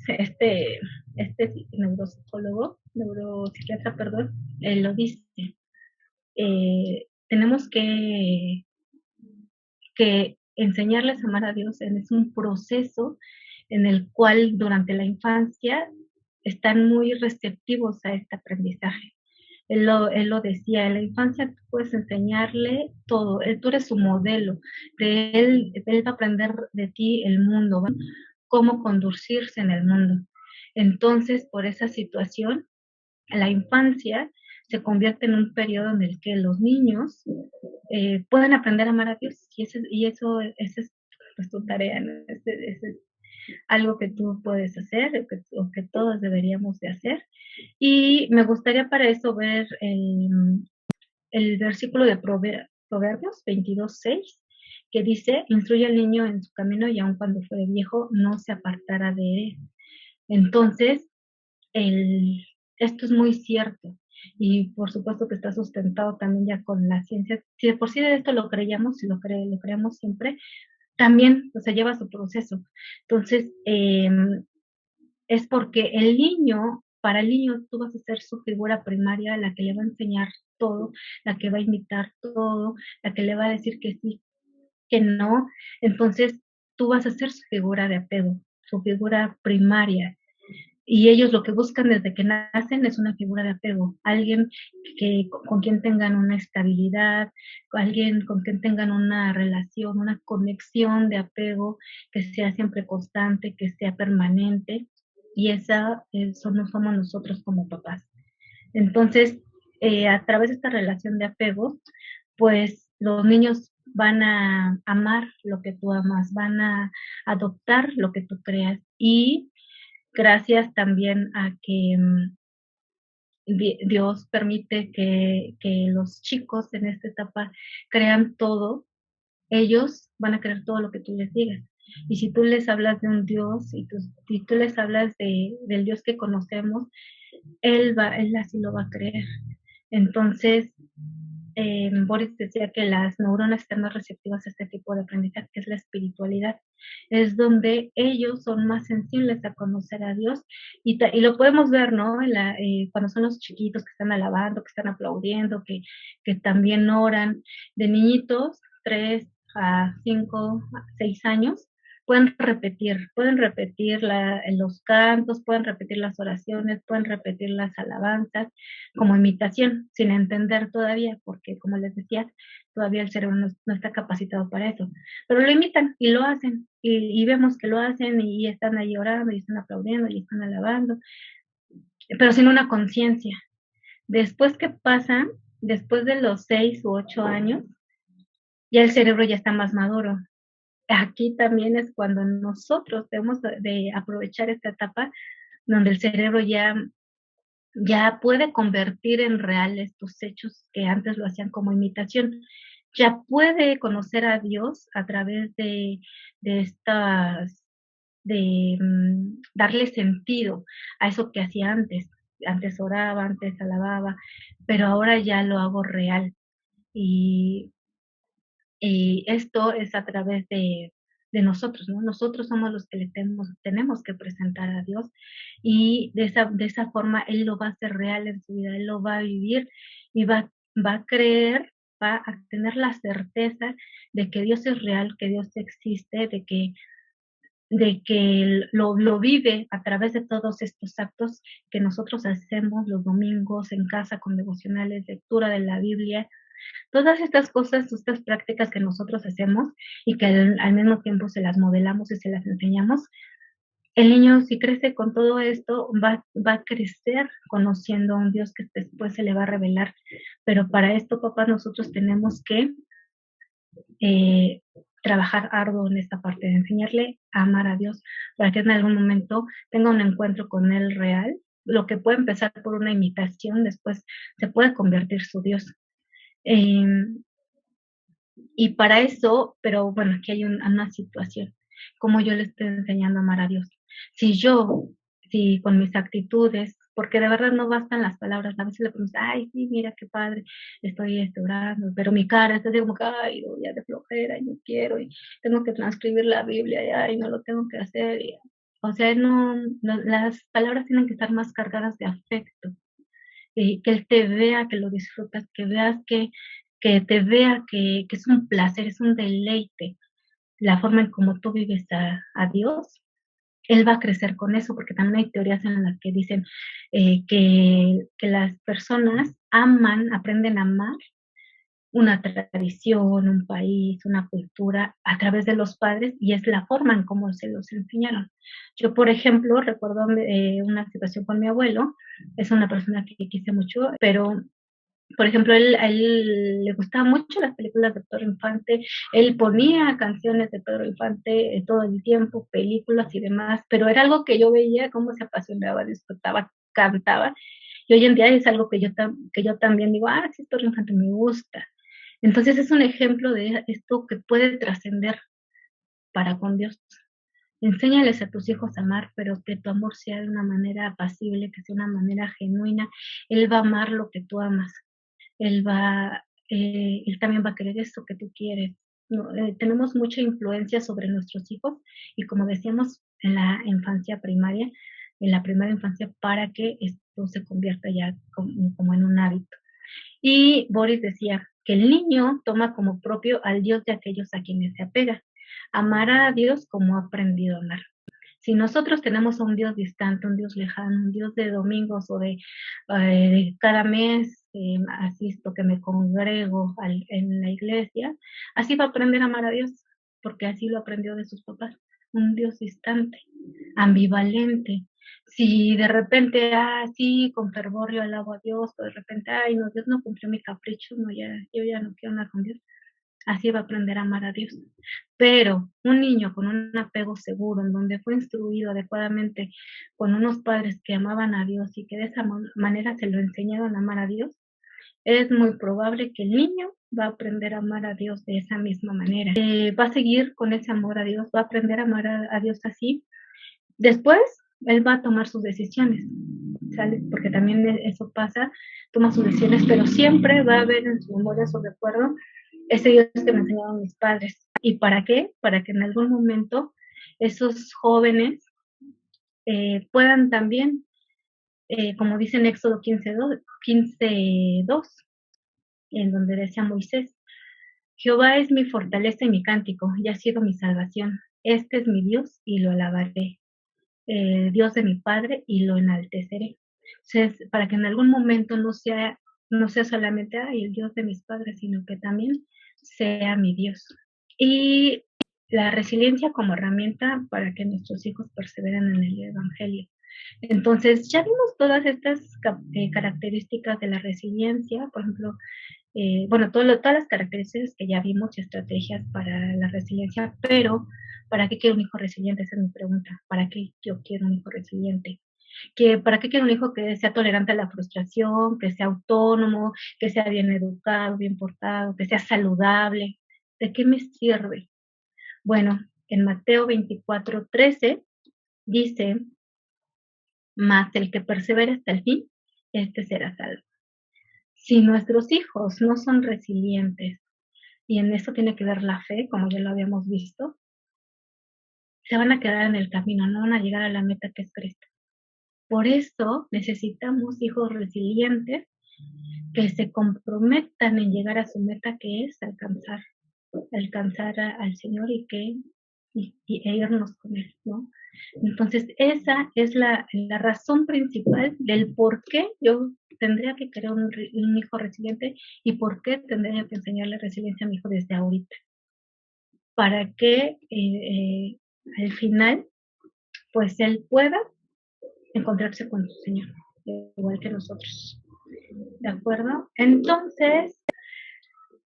neuropsiquiatra, perdón, lo dice. Tenemos que enseñarles a amar a Dios. Es un proceso en el cual durante la infancia están muy receptivos a este aprendizaje. Él lo decía, en la infancia tú puedes enseñarle todo, tú eres su modelo, él va a aprender de ti el mundo, ¿va? Cómo conducirse en el mundo. Entonces, por esa situación, la infancia se convierte en un periodo en el que los niños pueden aprender a amar a Dios, y eso es pues, tu tarea, ¿no? Ese es algo que tú puedes hacer o que todos deberíamos de hacer. Y me gustaría para eso ver el versículo de Proverbios 22:6, que dice, instruye al niño en su camino y aun cuando fuere viejo no se apartará de él. Entonces, esto es muy cierto y por supuesto que está sustentado también ya con la ciencia. Si de por sí de esto lo creíamos y lo creemos siempre, también, o sea, lleva su proceso. Entonces, es porque para el niño tú vas a ser su figura primaria, la que le va a enseñar todo, la que va a imitar todo, la que le va a decir que sí, que no. Entonces, tú vas a ser su figura de apego, su figura primaria. Y ellos lo que buscan desde que nacen es una figura de apego, alguien con quien tengan una estabilidad, alguien con quien tengan una relación, una conexión de apego que sea siempre constante, que sea permanente, y eso no somos nosotros como papás. Entonces, a través de esta relación de apego, pues los niños van a amar lo que tú amas, van a adoptar lo que tú creas, y gracias también a que Dios permite que los chicos en esta etapa crean todo, ellos van a creer todo lo que tú les digas. Y si tú les hablas de un Dios y tú les hablas del Dios que conocemos, él así lo va a creer. Entonces, Boris decía que las neuronas están más receptivas a este tipo de aprendizaje, que es la espiritualidad. Es donde ellos son más sensibles a conocer a Dios y lo podemos ver, ¿no? Cuando son los chiquitos que están alabando, que están aplaudiendo, que también oran, de niñitos, 3 a 5, 6 años, pueden repetir los cantos, pueden repetir las oraciones, pueden repetir las alabanzas como imitación, sin entender todavía, porque como les decía, todavía el cerebro no está capacitado para eso, pero lo imitan y lo hacen, y vemos que lo hacen y están ahí orando y están aplaudiendo y están alabando, pero sin una conciencia. Después que pasan, después de los 6 u 8 años, ya el cerebro ya está más maduro. Aquí también es cuando nosotros debemos de aprovechar esta etapa donde el cerebro ya puede convertir en real estos hechos que antes lo hacían como imitación. Ya puede conocer a Dios a través de estas, darle sentido a eso que hacía antes. Antes oraba, antes alababa, pero ahora ya lo hago real. Y esto es a través de nosotros, ¿no? Nosotros somos los que le tenemos que presentar a Dios y de esa forma Él lo va a hacer real en su vida, Él lo va a vivir y va a creer, va a tener la certeza de que Dios es real, que Dios existe, de que lo vive a través de todos estos actos que nosotros hacemos los domingos en casa con devocionales, lectura de la Biblia, todas estas cosas, estas prácticas que nosotros hacemos y que al mismo tiempo se las modelamos y se las enseñamos, el niño si crece con todo esto va a crecer conociendo a un Dios que después se le va a revelar. Pero para esto, papás, nosotros tenemos que trabajar arduo en esta parte de enseñarle a amar a Dios para que en algún momento tenga un encuentro con Él real. Lo que puede empezar por una imitación, después se puede convertir su Dios. Y para eso, pero bueno, aquí hay una situación, como yo le estoy enseñando a amar a Dios. Si con mis actitudes, porque de verdad no bastan las palabras, a veces le ponemos, ay, sí, mira qué padre, estoy orando, pero mi cara está así como que, ay, no, ya de flojera, y no quiero, y tengo que transcribir la Biblia, y ay, no lo tengo que hacer. O sea, las palabras tienen que estar más cargadas de afecto, que Él te vea, que lo disfrutas, que veas que te vea que es un placer, es un deleite, la forma en cómo tú vives a Dios, Él va a crecer con eso, porque también hay teorías en las que dicen que las personas aprenden a amar una tradición, un país, una cultura a través de los padres y es la forma en cómo se los enseñaron. Yo, por ejemplo, recuerdo una situación con mi abuelo, es una persona que quise mucho, pero por ejemplo, a él le gustaban mucho las películas de Pedro Infante, él ponía canciones de Pedro Infante todo el tiempo, películas y demás, pero era algo que yo veía cómo se apasionaba, disfrutaba, cantaba, y hoy en día es algo que yo también digo, sí, Pedro Infante me gusta. Entonces es un ejemplo de esto que puede trascender para con Dios. Enséñales a tus hijos a amar, pero que tu amor sea de una manera apacible, que sea una manera genuina. Él va a amar lo que tú amas. Él también va a querer eso que tú quieres. No, tenemos mucha influencia sobre nuestros hijos y como decíamos en la infancia primaria, en la primera infancia, para que esto se convierta ya como en un hábito. Y Boris decía que el niño toma como propio al Dios de aquellos a quienes se apega. Amará a Dios como ha aprendido a amar. Si nosotros tenemos a un Dios distante, un Dios lejano, un Dios de domingos o de cada mes asisto, que me congrego en la iglesia, así va a aprender a amar a Dios, porque así lo aprendió de sus papás. Un Dios distante, ambivalente. Si de repente, sí, con fervor yo alabo a Dios, pero de repente, no, Dios no cumplió mi capricho, no, yo ya no quiero nada con Dios. Así va a aprender a amar a Dios. Pero un niño con un apego seguro, en donde fue instruido adecuadamente con unos padres que amaban a Dios y que de esa manera se lo enseñaron a amar a Dios, es muy probable que el niño va a aprender a amar a Dios de esa misma manera. Va a seguir con ese amor a Dios, va a aprender a amar a Dios así. Después, él va a tomar sus decisiones. ¿sale? Porque también eso pasa, toma sus decisiones, pero siempre va a haber en su memoria, su recuerdo, ese Dios que me enseñaron mis padres. ¿Y para qué? Para que en algún momento esos jóvenes puedan también, como dice en Éxodo 15:2, en donde decía Moisés, Jehová es mi fortaleza y mi cántico, y ha sido mi salvación. Este es mi Dios y lo alabaré. Dios de mi Padre y lo enalteceré. Entonces, para que en algún momento no sea solamente el Dios de mis padres, sino que también sea mi Dios. Y la resiliencia como herramienta para que nuestros hijos perseveren en el Evangelio. Entonces, ya vimos todas estas características de la resiliencia, por ejemplo, todas las características que ya vimos y estrategias para la resiliencia, pero ¿para qué quiero un hijo resiliente? Esa es mi pregunta. ¿Para qué yo quiero un hijo resiliente? ¿Para qué quiero un hijo que sea tolerante a la frustración, que sea autónomo, que sea bien educado, bien portado, que sea saludable? ¿De qué me sirve? Bueno, en Mateo 24:13 dice, mas el que persevera hasta el fin, este será salvo. Si nuestros hijos no son resilientes, y en eso tiene que ver la fe, como ya lo habíamos visto, se van a quedar en el camino, no van a llegar a la meta que es Cristo. Por eso necesitamos hijos resilientes que se comprometan en llegar a su meta, que es alcanzar al Señor e irnos con Él, ¿no? Entonces, esa es la razón principal del por qué yo tendría que crear un hijo resiliente y por qué tendría que enseñarle resiliencia a mi hijo desde ahorita. Para que al final, pues él pueda encontrarse con su Señor, igual que nosotros. ¿De acuerdo? Entonces,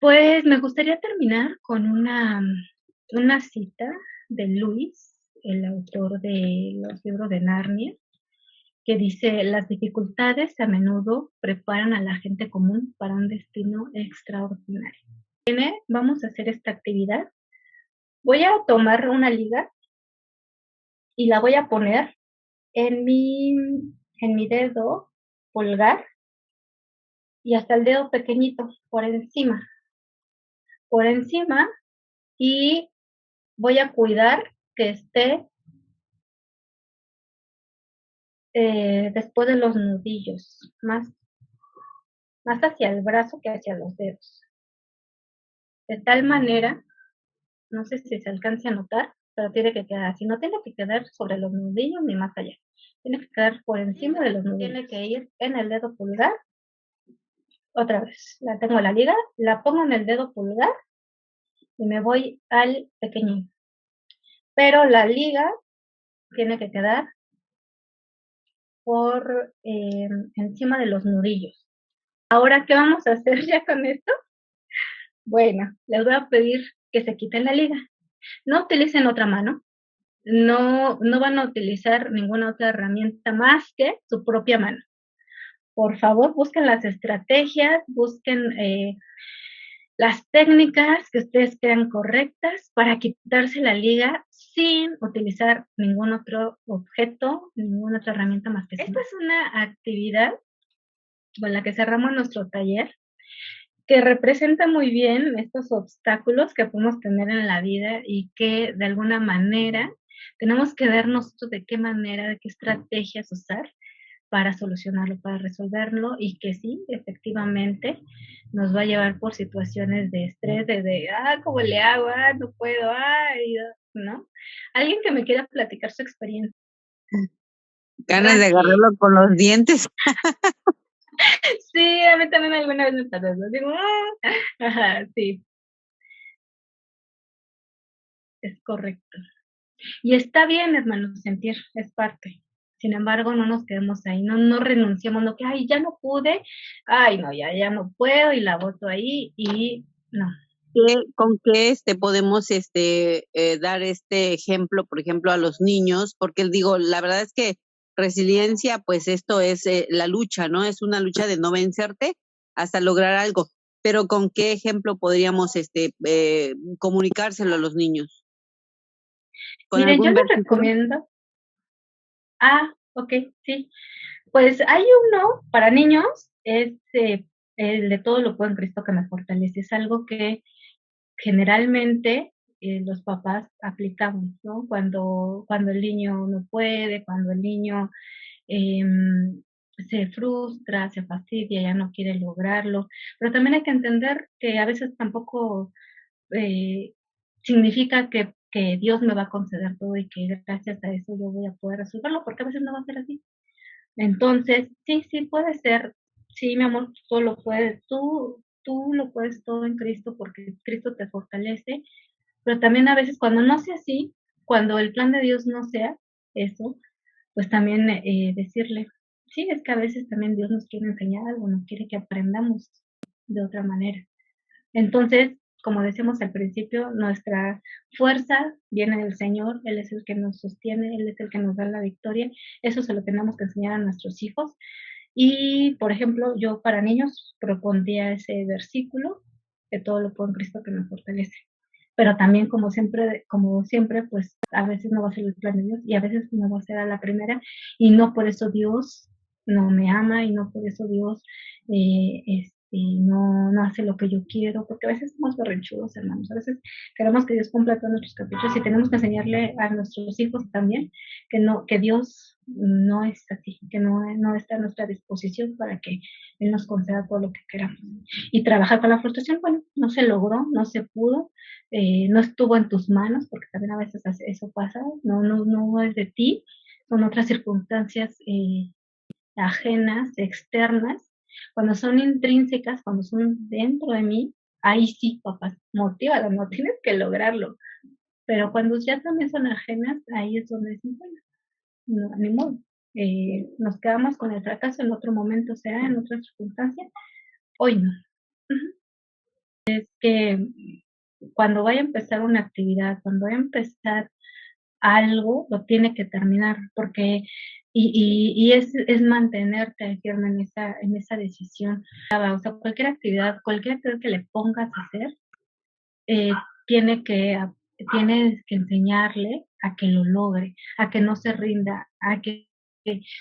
pues me gustaría terminar con una cita de Lewis, el autor de los libros de Narnia, que dice, las dificultades a menudo preparan a la gente común para un destino extraordinario. Vamos a hacer esta actividad. Voy a tomar una liga y la voy a poner en mi dedo pulgar y hasta el dedo pequeñito por encima, y voy a cuidar que esté después de los nudillos, más hacia el brazo que hacia los dedos. De tal manera, no sé si se alcance a notar, pero tiene que quedar así, no tiene que quedar sobre los nudillos ni más allá. Tiene que quedar por encima de los nudillos. Tiene que ir en el dedo pulgar. Otra vez, la tengo la liga, la pongo en el dedo pulgar y me voy al pequeñín. Pero la liga tiene que quedar por encima de los nudillos. Ahora, ¿qué vamos a hacer ya con esto? Bueno, les voy a pedir que se quiten la liga. No utilicen otra mano. No van a utilizar ninguna otra herramienta más que su propia mano. Por favor, busquen las estrategias, busquen las técnicas que ustedes crean correctas para quitarse la liga sin utilizar ningún otro objeto, ninguna otra herramienta más que esta. Esta es una actividad con la que cerramos nuestro taller, que representa muy bien estos obstáculos que podemos tener en la vida y que de alguna manera tenemos que ver nosotros de qué manera, de qué estrategias usar para solucionarlo, para resolverlo, y que sí, efectivamente, nos va a llevar por situaciones de estrés, ¿cómo le hago? No puedo, ¿no? Alguien que me quiera platicar su experiencia. Ganas de agarrarlo con los dientes. Sí, a mí también alguna vez me pasó eso. Digo, ajá, sí. Es correcto. Y está bien, hermanos, sentir, es parte. Sin embargo, no nos quedemos ahí, no renunciemos, no que, ya no pude, no, ya no puedo, y la boto ahí, y no. ¿Con qué podemos dar este ejemplo, por ejemplo, a los niños? Porque digo, la verdad es que resiliencia, pues esto es la lucha, ¿no? Es una lucha de no vencerte hasta lograr algo. Pero ¿con qué ejemplo podríamos comunicárselo a los niños? Miren, yo les recomiendo. Ok, sí. Pues hay uno para niños, es el de todo lo puedo en Cristo que me fortalece. Es algo que generalmente los papás aplicamos, ¿no? Cuando el niño no puede, cuando el niño se frustra, se fastidia, ya no quiere lograrlo. Pero también hay que entender que a veces tampoco eh, significa que Dios me va a conceder todo y que gracias a eso yo voy a poder resolverlo, porque a veces no va a ser así. Entonces, sí, sí puede ser. Sí, mi amor, tú lo puedes, tú lo puedes todo en Cristo porque Cristo te fortalece, pero también a veces cuando no sea así, cuando el plan de Dios no sea eso, pues también decirle, sí, es que a veces también Dios nos quiere enseñar algo, nos quiere que aprendamos de otra manera. Entonces, como decíamos al principio, nuestra fuerza viene del Señor, Él es el que nos sostiene, Él es el que nos da la victoria. Eso se lo tenemos que enseñar a nuestros hijos. Y, por ejemplo, yo para niños propondría ese versículo, que todo lo puedo en Cristo que me fortalece. Pero también, como siempre, pues a veces no va a ser el plan de Dios y a veces no va a ser a la primera y no por eso Dios no me ama y no por eso Dios no hace lo que yo quiero, porque a veces somos berrinchudos, hermanos, a veces queremos que Dios cumpla todos nuestros caprichos y tenemos que enseñarle a nuestros hijos también que Dios no es así, que no está a nuestra disposición para que Él nos conceda todo lo que queramos. Y trabajar con la frustración, bueno, no se logró, no se pudo, no estuvo en tus manos, porque también a veces eso pasa, no es de ti, son otras circunstancias ajenas, externas. Cuando son intrínsecas, cuando son dentro de mí, ahí sí, papás, motívalo, no tienes que lograrlo. Pero cuando ya también son ajenas, ahí es donde dicen, bueno, no, ni modo. Nos quedamos con el fracaso en otro momento, será en otra circunstancia, hoy no. Es que cuando vaya a empezar una actividad, cuando vaya a empezar algo, lo tiene que terminar, porque y es mantenerte firme en esa decisión. O sea, cualquier actividad que le pongas a hacer, eh, tiene que, tienes que enseñarle a que lo logre, a que no se rinda, a que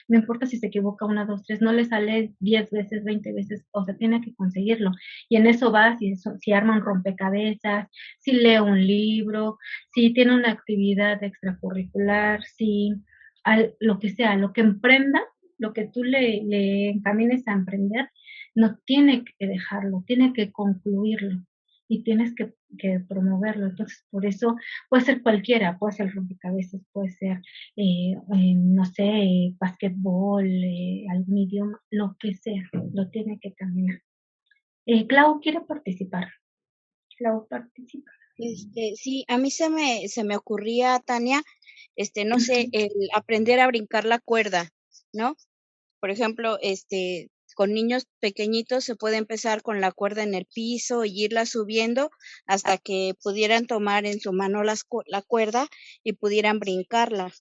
no importa si se equivoca 1, 2, 3, no le sale 10 veces, 20 veces, o sea, tiene que conseguirlo. Y en eso va, si arma un rompecabezas, si lee un libro, si tiene una actividad extracurricular, si lo que sea, lo que emprenda, lo que tú le encamines a emprender, no tiene que dejarlo, tiene que concluirlo y tienes que promoverlo. Entonces, por eso puede ser cualquiera, puede ser rompecabezas, puede ser, no sé, basquetbol, algún idioma, lo que sea, lo tiene que terminar. Clau quiere participar. Clau participa. Sí, a mí se me ocurría, Tania, no sé, el aprender a brincar la cuerda, ¿no? Por ejemplo, con niños pequeñitos se puede empezar con la cuerda en el piso y irla subiendo hasta que pudieran tomar en su mano la cuerda y pudieran brincarla.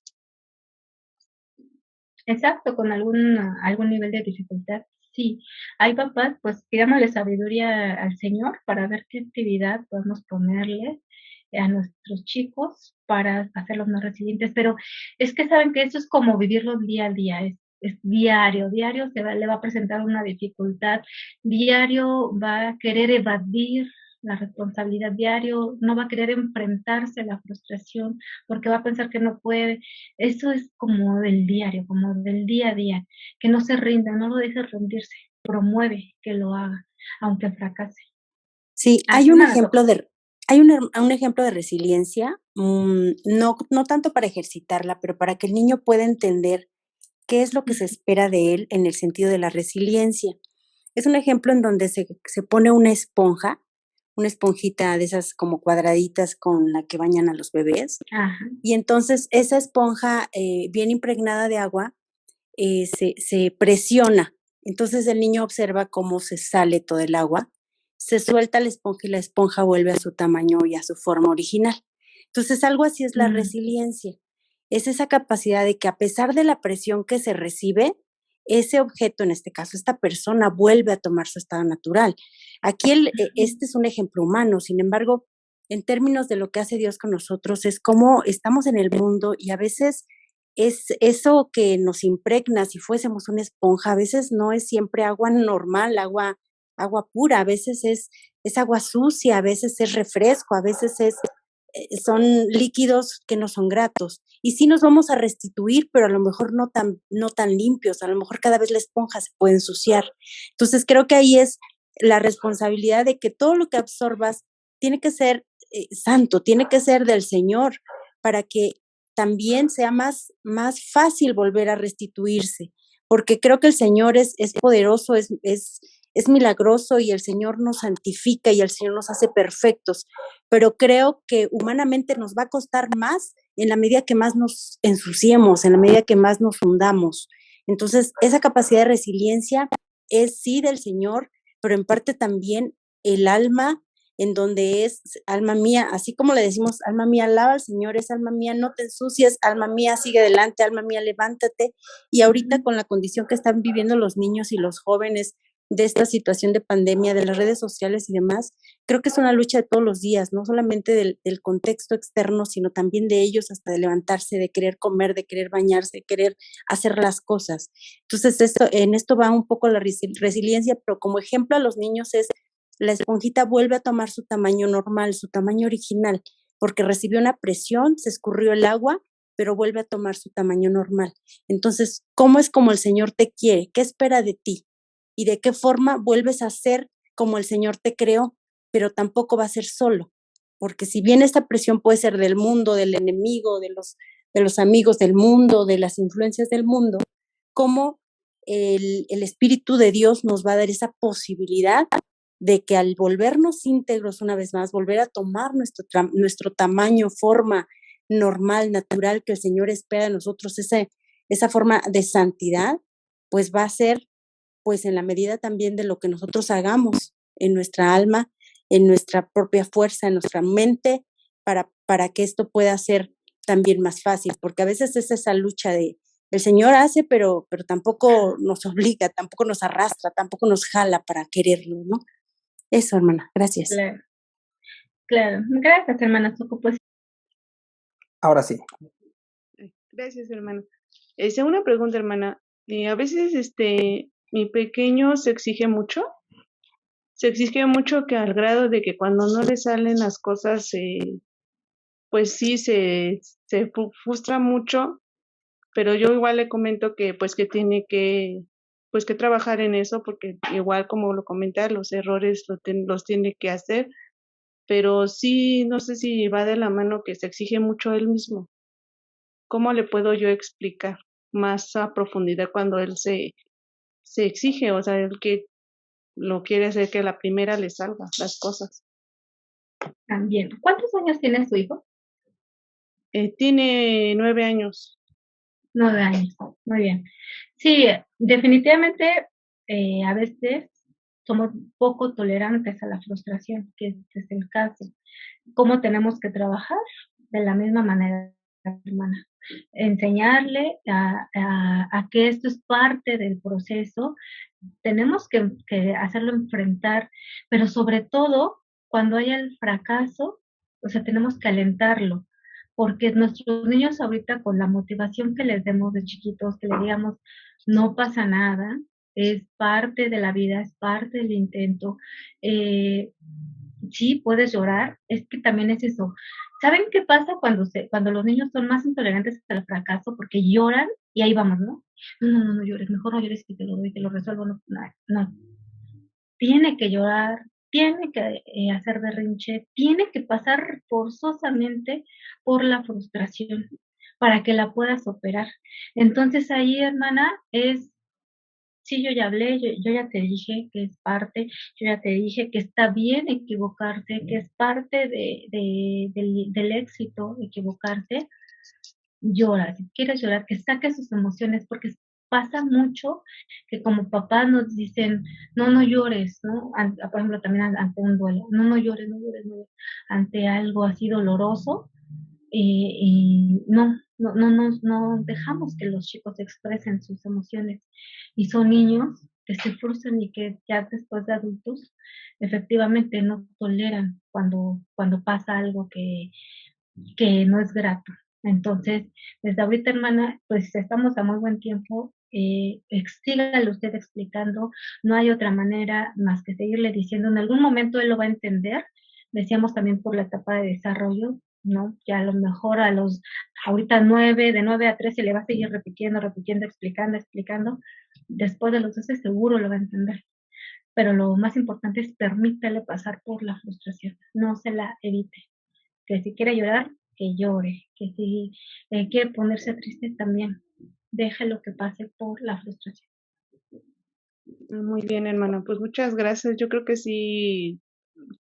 Exacto, con algún nivel de dificultad. Sí, hay papás, pues pidámosle sabiduría al Señor para ver qué actividad podemos ponerle a nuestros chicos para hacerlos más resilientes, pero es que saben que eso es como vivirlo día a día, es diario, diario le va a presentar una dificultad, diario va a querer evadir la responsabilidad, diario no va a querer enfrentarse a la frustración porque va a pensar que no puede. Eso es como del diario, como del día a día, que no se rinda, no lo dejes rendirse, promueve que lo haga, aunque fracase. Sí, hay Así un me tocó. ejemplo un ejemplo de resiliencia, no tanto para ejercitarla, pero para que el niño pueda entender qué es lo que se espera de él en el sentido de la resiliencia. Es un ejemplo en donde se pone una esponjita de esas como cuadraditas con la que bañan a los bebés, Ajá. y entonces esa esponja, bien impregnada de agua, se presiona. Entonces el niño observa cómo se sale todo el agua, se suelta la esponja y la esponja vuelve a su tamaño y a su forma original. Entonces algo así es la resiliencia. Es esa capacidad de que a pesar de la presión que se recibe, ese objeto, en este caso esta persona, vuelve a tomar su estado natural. Aquí este es un ejemplo humano, sin embargo, en términos de lo que hace Dios con nosotros, es cómo estamos en el mundo y a veces es eso que nos impregna si fuésemos una esponja. A veces no es siempre agua normal, agua pura, a veces es agua sucia, a veces es refresco, a veces son líquidos que no son gratos. Y sí nos vamos a restituir, pero a lo mejor no tan limpios, a lo mejor cada vez la esponja se puede ensuciar. Entonces creo que ahí es la responsabilidad de que todo lo que absorbas tiene que ser santo, tiene que ser del Señor, para que también sea más fácil volver a restituirse, porque creo que el Señor es poderoso, es milagroso y el Señor nos santifica y el Señor nos hace perfectos, pero creo que humanamente nos va a costar más en la medida que más nos ensuciemos, en la medida que más nos hundamos. Entonces, esa capacidad de resiliencia es sí del Señor, pero en parte también el alma, en donde es alma mía, así como le decimos, alma mía, alaba al Señor, es alma mía, no te ensucies, alma mía, sigue adelante, alma mía, levántate. Y ahorita con la condición que están viviendo los niños y los jóvenes de esta situación de pandemia, de las redes sociales y demás, creo que es una lucha de todos los días, no solamente del contexto externo, sino también de ellos, hasta de levantarse, de querer comer, de querer bañarse, de querer hacer las cosas. Entonces, en esto va un poco la resiliencia, pero como ejemplo a los niños es la esponjita vuelve a tomar su tamaño normal, su tamaño original, porque recibió una presión, se escurrió el agua, pero vuelve a tomar su tamaño normal. Entonces, ¿cómo es como el Señor te quiere? ¿Qué espera de ti? ¿Y de qué forma vuelves a ser como el Señor te creó? Pero tampoco va a ser solo, porque si bien esta presión puede ser del mundo, del enemigo, de los amigos del mundo, de las influencias del mundo, ¿cómo el Espíritu de Dios nos va a dar esa posibilidad de que al volvernos íntegros una vez más, volver a tomar nuestro tamaño, forma normal, natural que el Señor espera de nosotros, esa forma de santidad, pues va a ser pues en la medida también de lo que nosotros hagamos en nuestra alma, en nuestra propia fuerza, en nuestra mente, para que esto pueda ser también más fácil, porque a veces es esa lucha de el Señor hace, pero tampoco nos obliga, tampoco nos arrastra, tampoco nos jala para quererlo, ¿no? Eso, hermana, gracias. Claro, claro. Gracias, hermana Soco. Pues Ahora sí. Gracias, hermana. Una pregunta, hermana. A veces, mi pequeño se exige mucho que al grado de que cuando no le salen las cosas, pues sí, se frustra mucho, pero yo igual le comento que pues que tiene pues que trabajar en eso, porque igual como lo comenta, los errores los tiene que hacer, pero sí, no sé si va de la mano que se exige mucho él mismo. ¿Cómo le puedo yo explicar más a profundidad cuando él se exige, o sea, él que lo quiere hacer que a la primera le salga las cosas? también. ¿Cuántos años tiene su hijo? Tiene 9 años. 9 años. Muy bien. Sí, definitivamente a veces somos poco tolerantes a la frustración, que este es el caso. ¿Cómo tenemos que trabajar? De la misma manera, hermana. Enseñarle a que esto es parte del proceso. Tenemos que hacerlo enfrentar, pero sobre todo cuando haya el fracaso, o sea, tenemos que alentarlo, porque nuestros niños ahorita con la motivación que les demos de chiquitos, que les digamos, no pasa nada, es parte de la vida, es parte del intento. Sí, puedes llorar, es que también es eso. ¿Saben qué pasa cuando los niños son más intolerantes al fracaso? Porque lloran y ahí vamos, ¿no? No llores, mejor no llores que te lo doy, te lo resuelvo, no. Tiene que llorar, tiene que hacer berrinche, tiene que pasar forzosamente por la frustración para que la puedas operar. Entonces ahí, hermana, sí, yo ya hablé, yo ya te dije que es parte, yo ya te dije que está bien equivocarse, que es parte del éxito equivocarse. Llora, si quieres llorar, que saque sus emociones, porque pasa mucho que como papás nos dicen, no llores, ¿no? Por ejemplo, también ante un duelo, no llores, no llores, no llores, ante algo así doloroso, y no dejamos que los chicos expresen sus emociones, y son niños que se frustran y que ya después de adultos efectivamente no toleran cuando pasa algo que no es grato. Entonces, desde ahorita, hermana, pues estamos a muy buen tiempo. Sígale usted explicando, no hay otra manera más que seguirle diciendo, en algún momento él lo va a entender. Decíamos también por la etapa de desarrollo, ¿no? Ya a lo mejor ahorita de 9 a 13 le va a seguir repitiendo, repitiendo, explicando. Después de los 12 seguro lo va a entender. Pero lo más importante es permítale pasar por la frustración, no se la evite. Que si quiere llorar, que llore, que si quiere ponerse triste también, déjelo que pase por la frustración. Muy bien, hermana, pues muchas gracias. Yo creo que sí,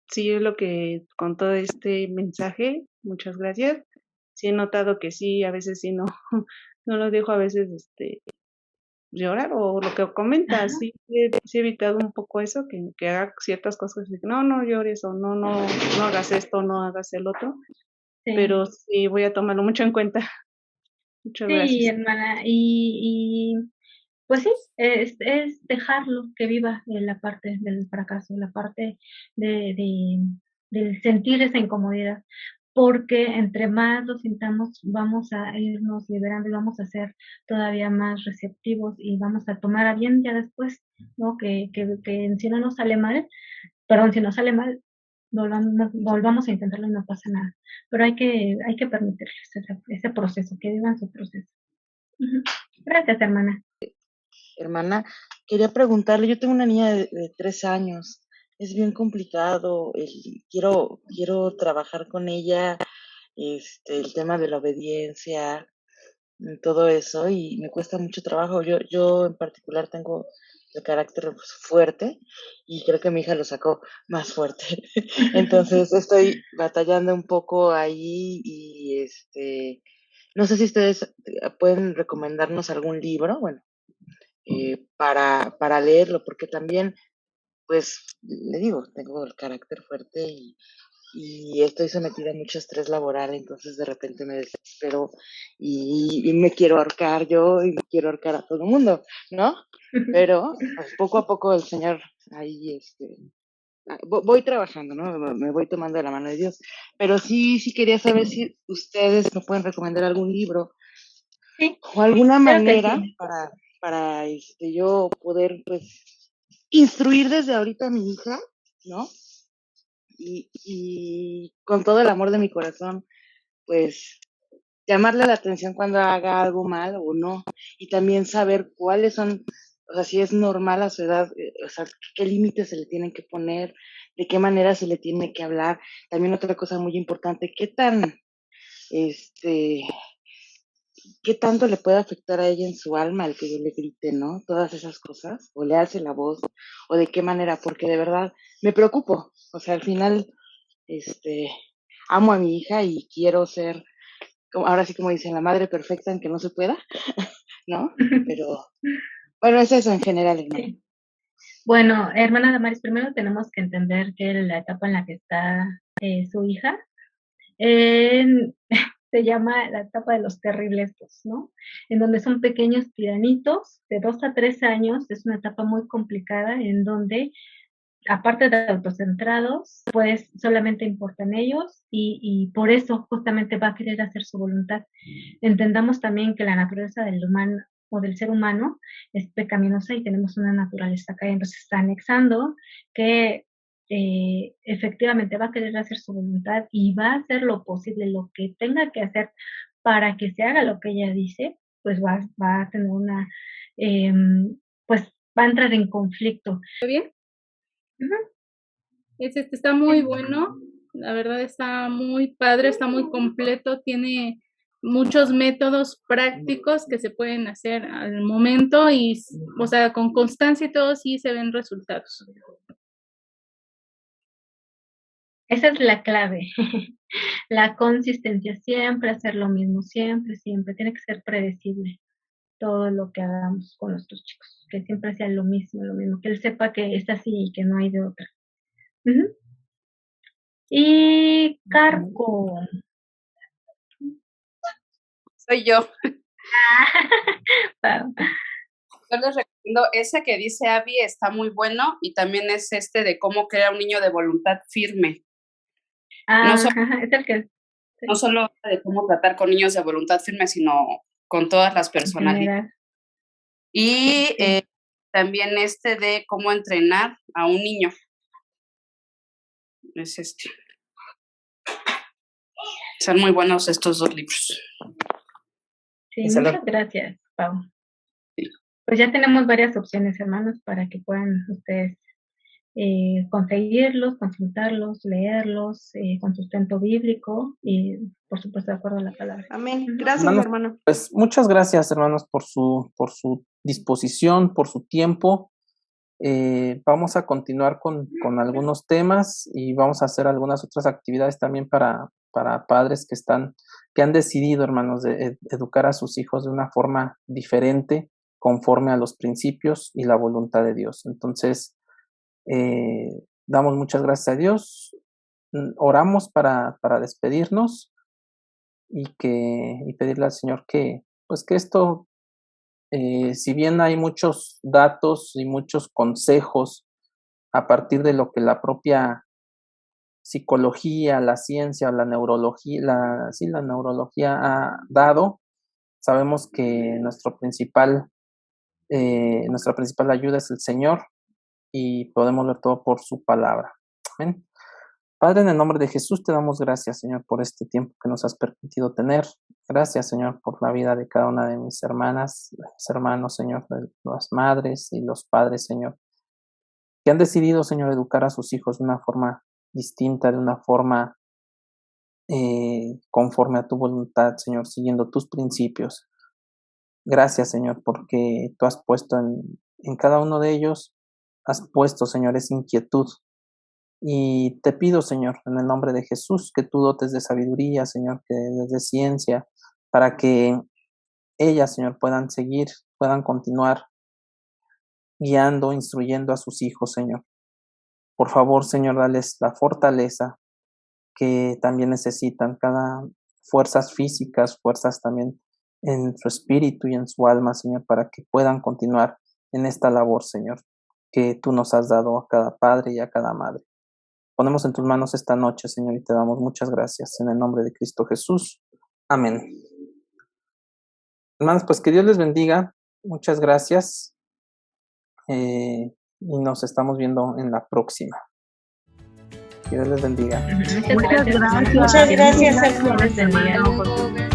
sí es lo que con todo este mensaje, muchas gracias. Sí he notado que sí, a veces sí no, no lo dejo a veces llorar o lo que comentas, sí, sí he evitado un poco eso, que haga ciertas cosas, no, no llores o no, no, no hagas esto, no hagas el otro, Sí, pero sí voy a tomarlo mucho en cuenta. Muchas sí, gracias. hermana, y pues sí, es dejarlo que viva en la parte del fracaso, la parte de, del sentir esa incomodidad, porque entre más lo sintamos, vamos a irnos liberando y vamos a ser todavía más receptivos y vamos a tomar a bien ya después, ¿no? Que si no nos sale mal, perdón, si nos sale mal, volvamos a intentarlo y no pasa nada. Pero hay que permitirles ese proceso, que vivan su proceso. Ujú. Gracias, hermana. Hermana, quería preguntarle, yo tengo una niña de 3 años, es bien complicado, quiero trabajar con ella, el tema de la obediencia, todo eso, y me cuesta mucho trabajo. Yo en particular tengo el carácter fuerte y creo que mi hija lo sacó más fuerte. Entonces estoy batallando un poco ahí y no sé si ustedes pueden recomendarnos algún libro, bueno, para leerlo, porque también, pues, le digo, tengo el carácter fuerte y estoy sometida a mucho estrés laboral, entonces de repente me desespero y me quiero ahorcar yo y me quiero ahorcar a todo el mundo, ¿no? Pero pues, poco a poco el Señor ahí, voy trabajando, ¿no? Me voy tomando de la mano de Dios. Pero sí quería saber si ustedes me pueden recomendar algún libro Sí, o alguna creo que manera sí. para yo poder, pues, instruir desde ahorita a mi hija, ¿no? Y con todo el amor de mi corazón, pues, llamarle la atención cuando haga algo mal o no, y también saber cuáles son, o sea, si es normal a su edad, o sea, qué límites se le tienen que poner, de qué manera se le tiene que hablar. También otra cosa muy importante, este, qué tanto le puede afectar a ella en su alma el que yo le grite, ¿no? Todas esas cosas, o le alce la voz, o de qué manera, porque de verdad me preocupo. O sea, al final, este, amo a mi hija y quiero ser, ahora sí como dicen, la madre perfecta en que no se pueda, ¿no? Pero, bueno, es eso en general, hermana. Sí. Bueno, hermana Damaris, primero tenemos que entender que la etapa en la que está su hija en- se llama la etapa de los terribles dos, ¿no? En donde son pequeños tiranitos de 2 a 3 años, es una etapa muy complicada en donde, aparte de autocentrados, pues solamente importan ellos y por eso justamente va a querer hacer su voluntad. Entendamos también que la naturaleza del humano o del ser humano es pecaminosa y tenemos una naturaleza caída, entonces está anexando que efectivamente va a querer hacer su voluntad y va a hacer lo posible, lo que tenga que hacer para que se haga lo que ella dice, pues va a tener pues va a entrar en conflicto. ¿Está bien? Ujú. Está muy bueno, la verdad está muy padre, está muy completo, tiene muchos métodos prácticos que se pueden hacer al momento y, o sea, con constancia y todo sí se ven resultados. Esa es la clave, la consistencia, siempre hacer lo mismo, siempre, siempre, tiene que ser predecible todo lo que hagamos con nuestros chicos, que siempre sea lo mismo, que él sepa que es así y que no hay de otra. Ujú. Y Carco. Soy yo. Wow. Yo les recomiendo ese que dice Abby, está muy bueno, y también es de cómo crear un niño de voluntad firme. No Ah, so- ajá, es el que No solo de cómo tratar con niños de voluntad firme, sino con todas las personalidades. Y también de cómo entrenar a un niño. Es Son muy buenos estos 2 libros. Sí, muchas gracias, Pau. Sí. Pues ya tenemos varias opciones, hermanos, para que puedan ustedes conseguirlos, consultarlos, leerlos con sustento bíblico y, por supuesto, de acuerdo a la palabra. Amén. Gracias, hermano. Pues muchas gracias, hermanos, por su disposición, por su tiempo. Vamos a continuar con algunos temas y vamos a hacer algunas otras actividades también para padres que han decidido, hermanos, de educar a sus hijos de una forma diferente, conforme a los principios y la voluntad de Dios. Entonces, damos muchas gracias a Dios, oramos para despedirnos y pedirle al Señor que esto, si bien hay muchos datos y muchos consejos a partir de lo que la propia psicología, la ciencia, la neurología ha dado, sabemos que nuestra principal ayuda es el Señor y podemos ver todo por su palabra. Amén. Padre, en el nombre de Jesús te damos gracias, Señor, por este tiempo que nos has permitido tener. Gracias, Señor, por la vida de cada una de mis hermanas, mis hermanos, Señor, de las madres y los padres, Señor, que han decidido, Señor, educar a sus hijos de una forma distinta, de una forma conforme a tu voluntad, Señor, siguiendo tus principios. Gracias, Señor, porque tú has puesto en cada uno de ellos, has puesto, Señor, esa inquietud. Y te pido, Señor, en el nombre de Jesús, que tú dotes de sabiduría, Señor, que des de ciencia, para que ellas, Señor, puedan continuar guiando, instruyendo a sus hijos, Señor. Por favor, Señor, dales la fortaleza que también necesitan, cada fuerzas físicas, fuerzas también en su espíritu y en su alma, Señor, para que puedan continuar en esta labor, Señor, que tú nos has dado a cada padre y a cada madre. Ponemos en tus manos esta noche, Señor, y te damos muchas gracias en el nombre de Cristo Jesús. Amén. Hermanos, pues que Dios les bendiga. Muchas gracias. Y nos estamos viendo en la próxima. Que Dios les bendiga. Muchas gracias. Muchas gracias, hermanos.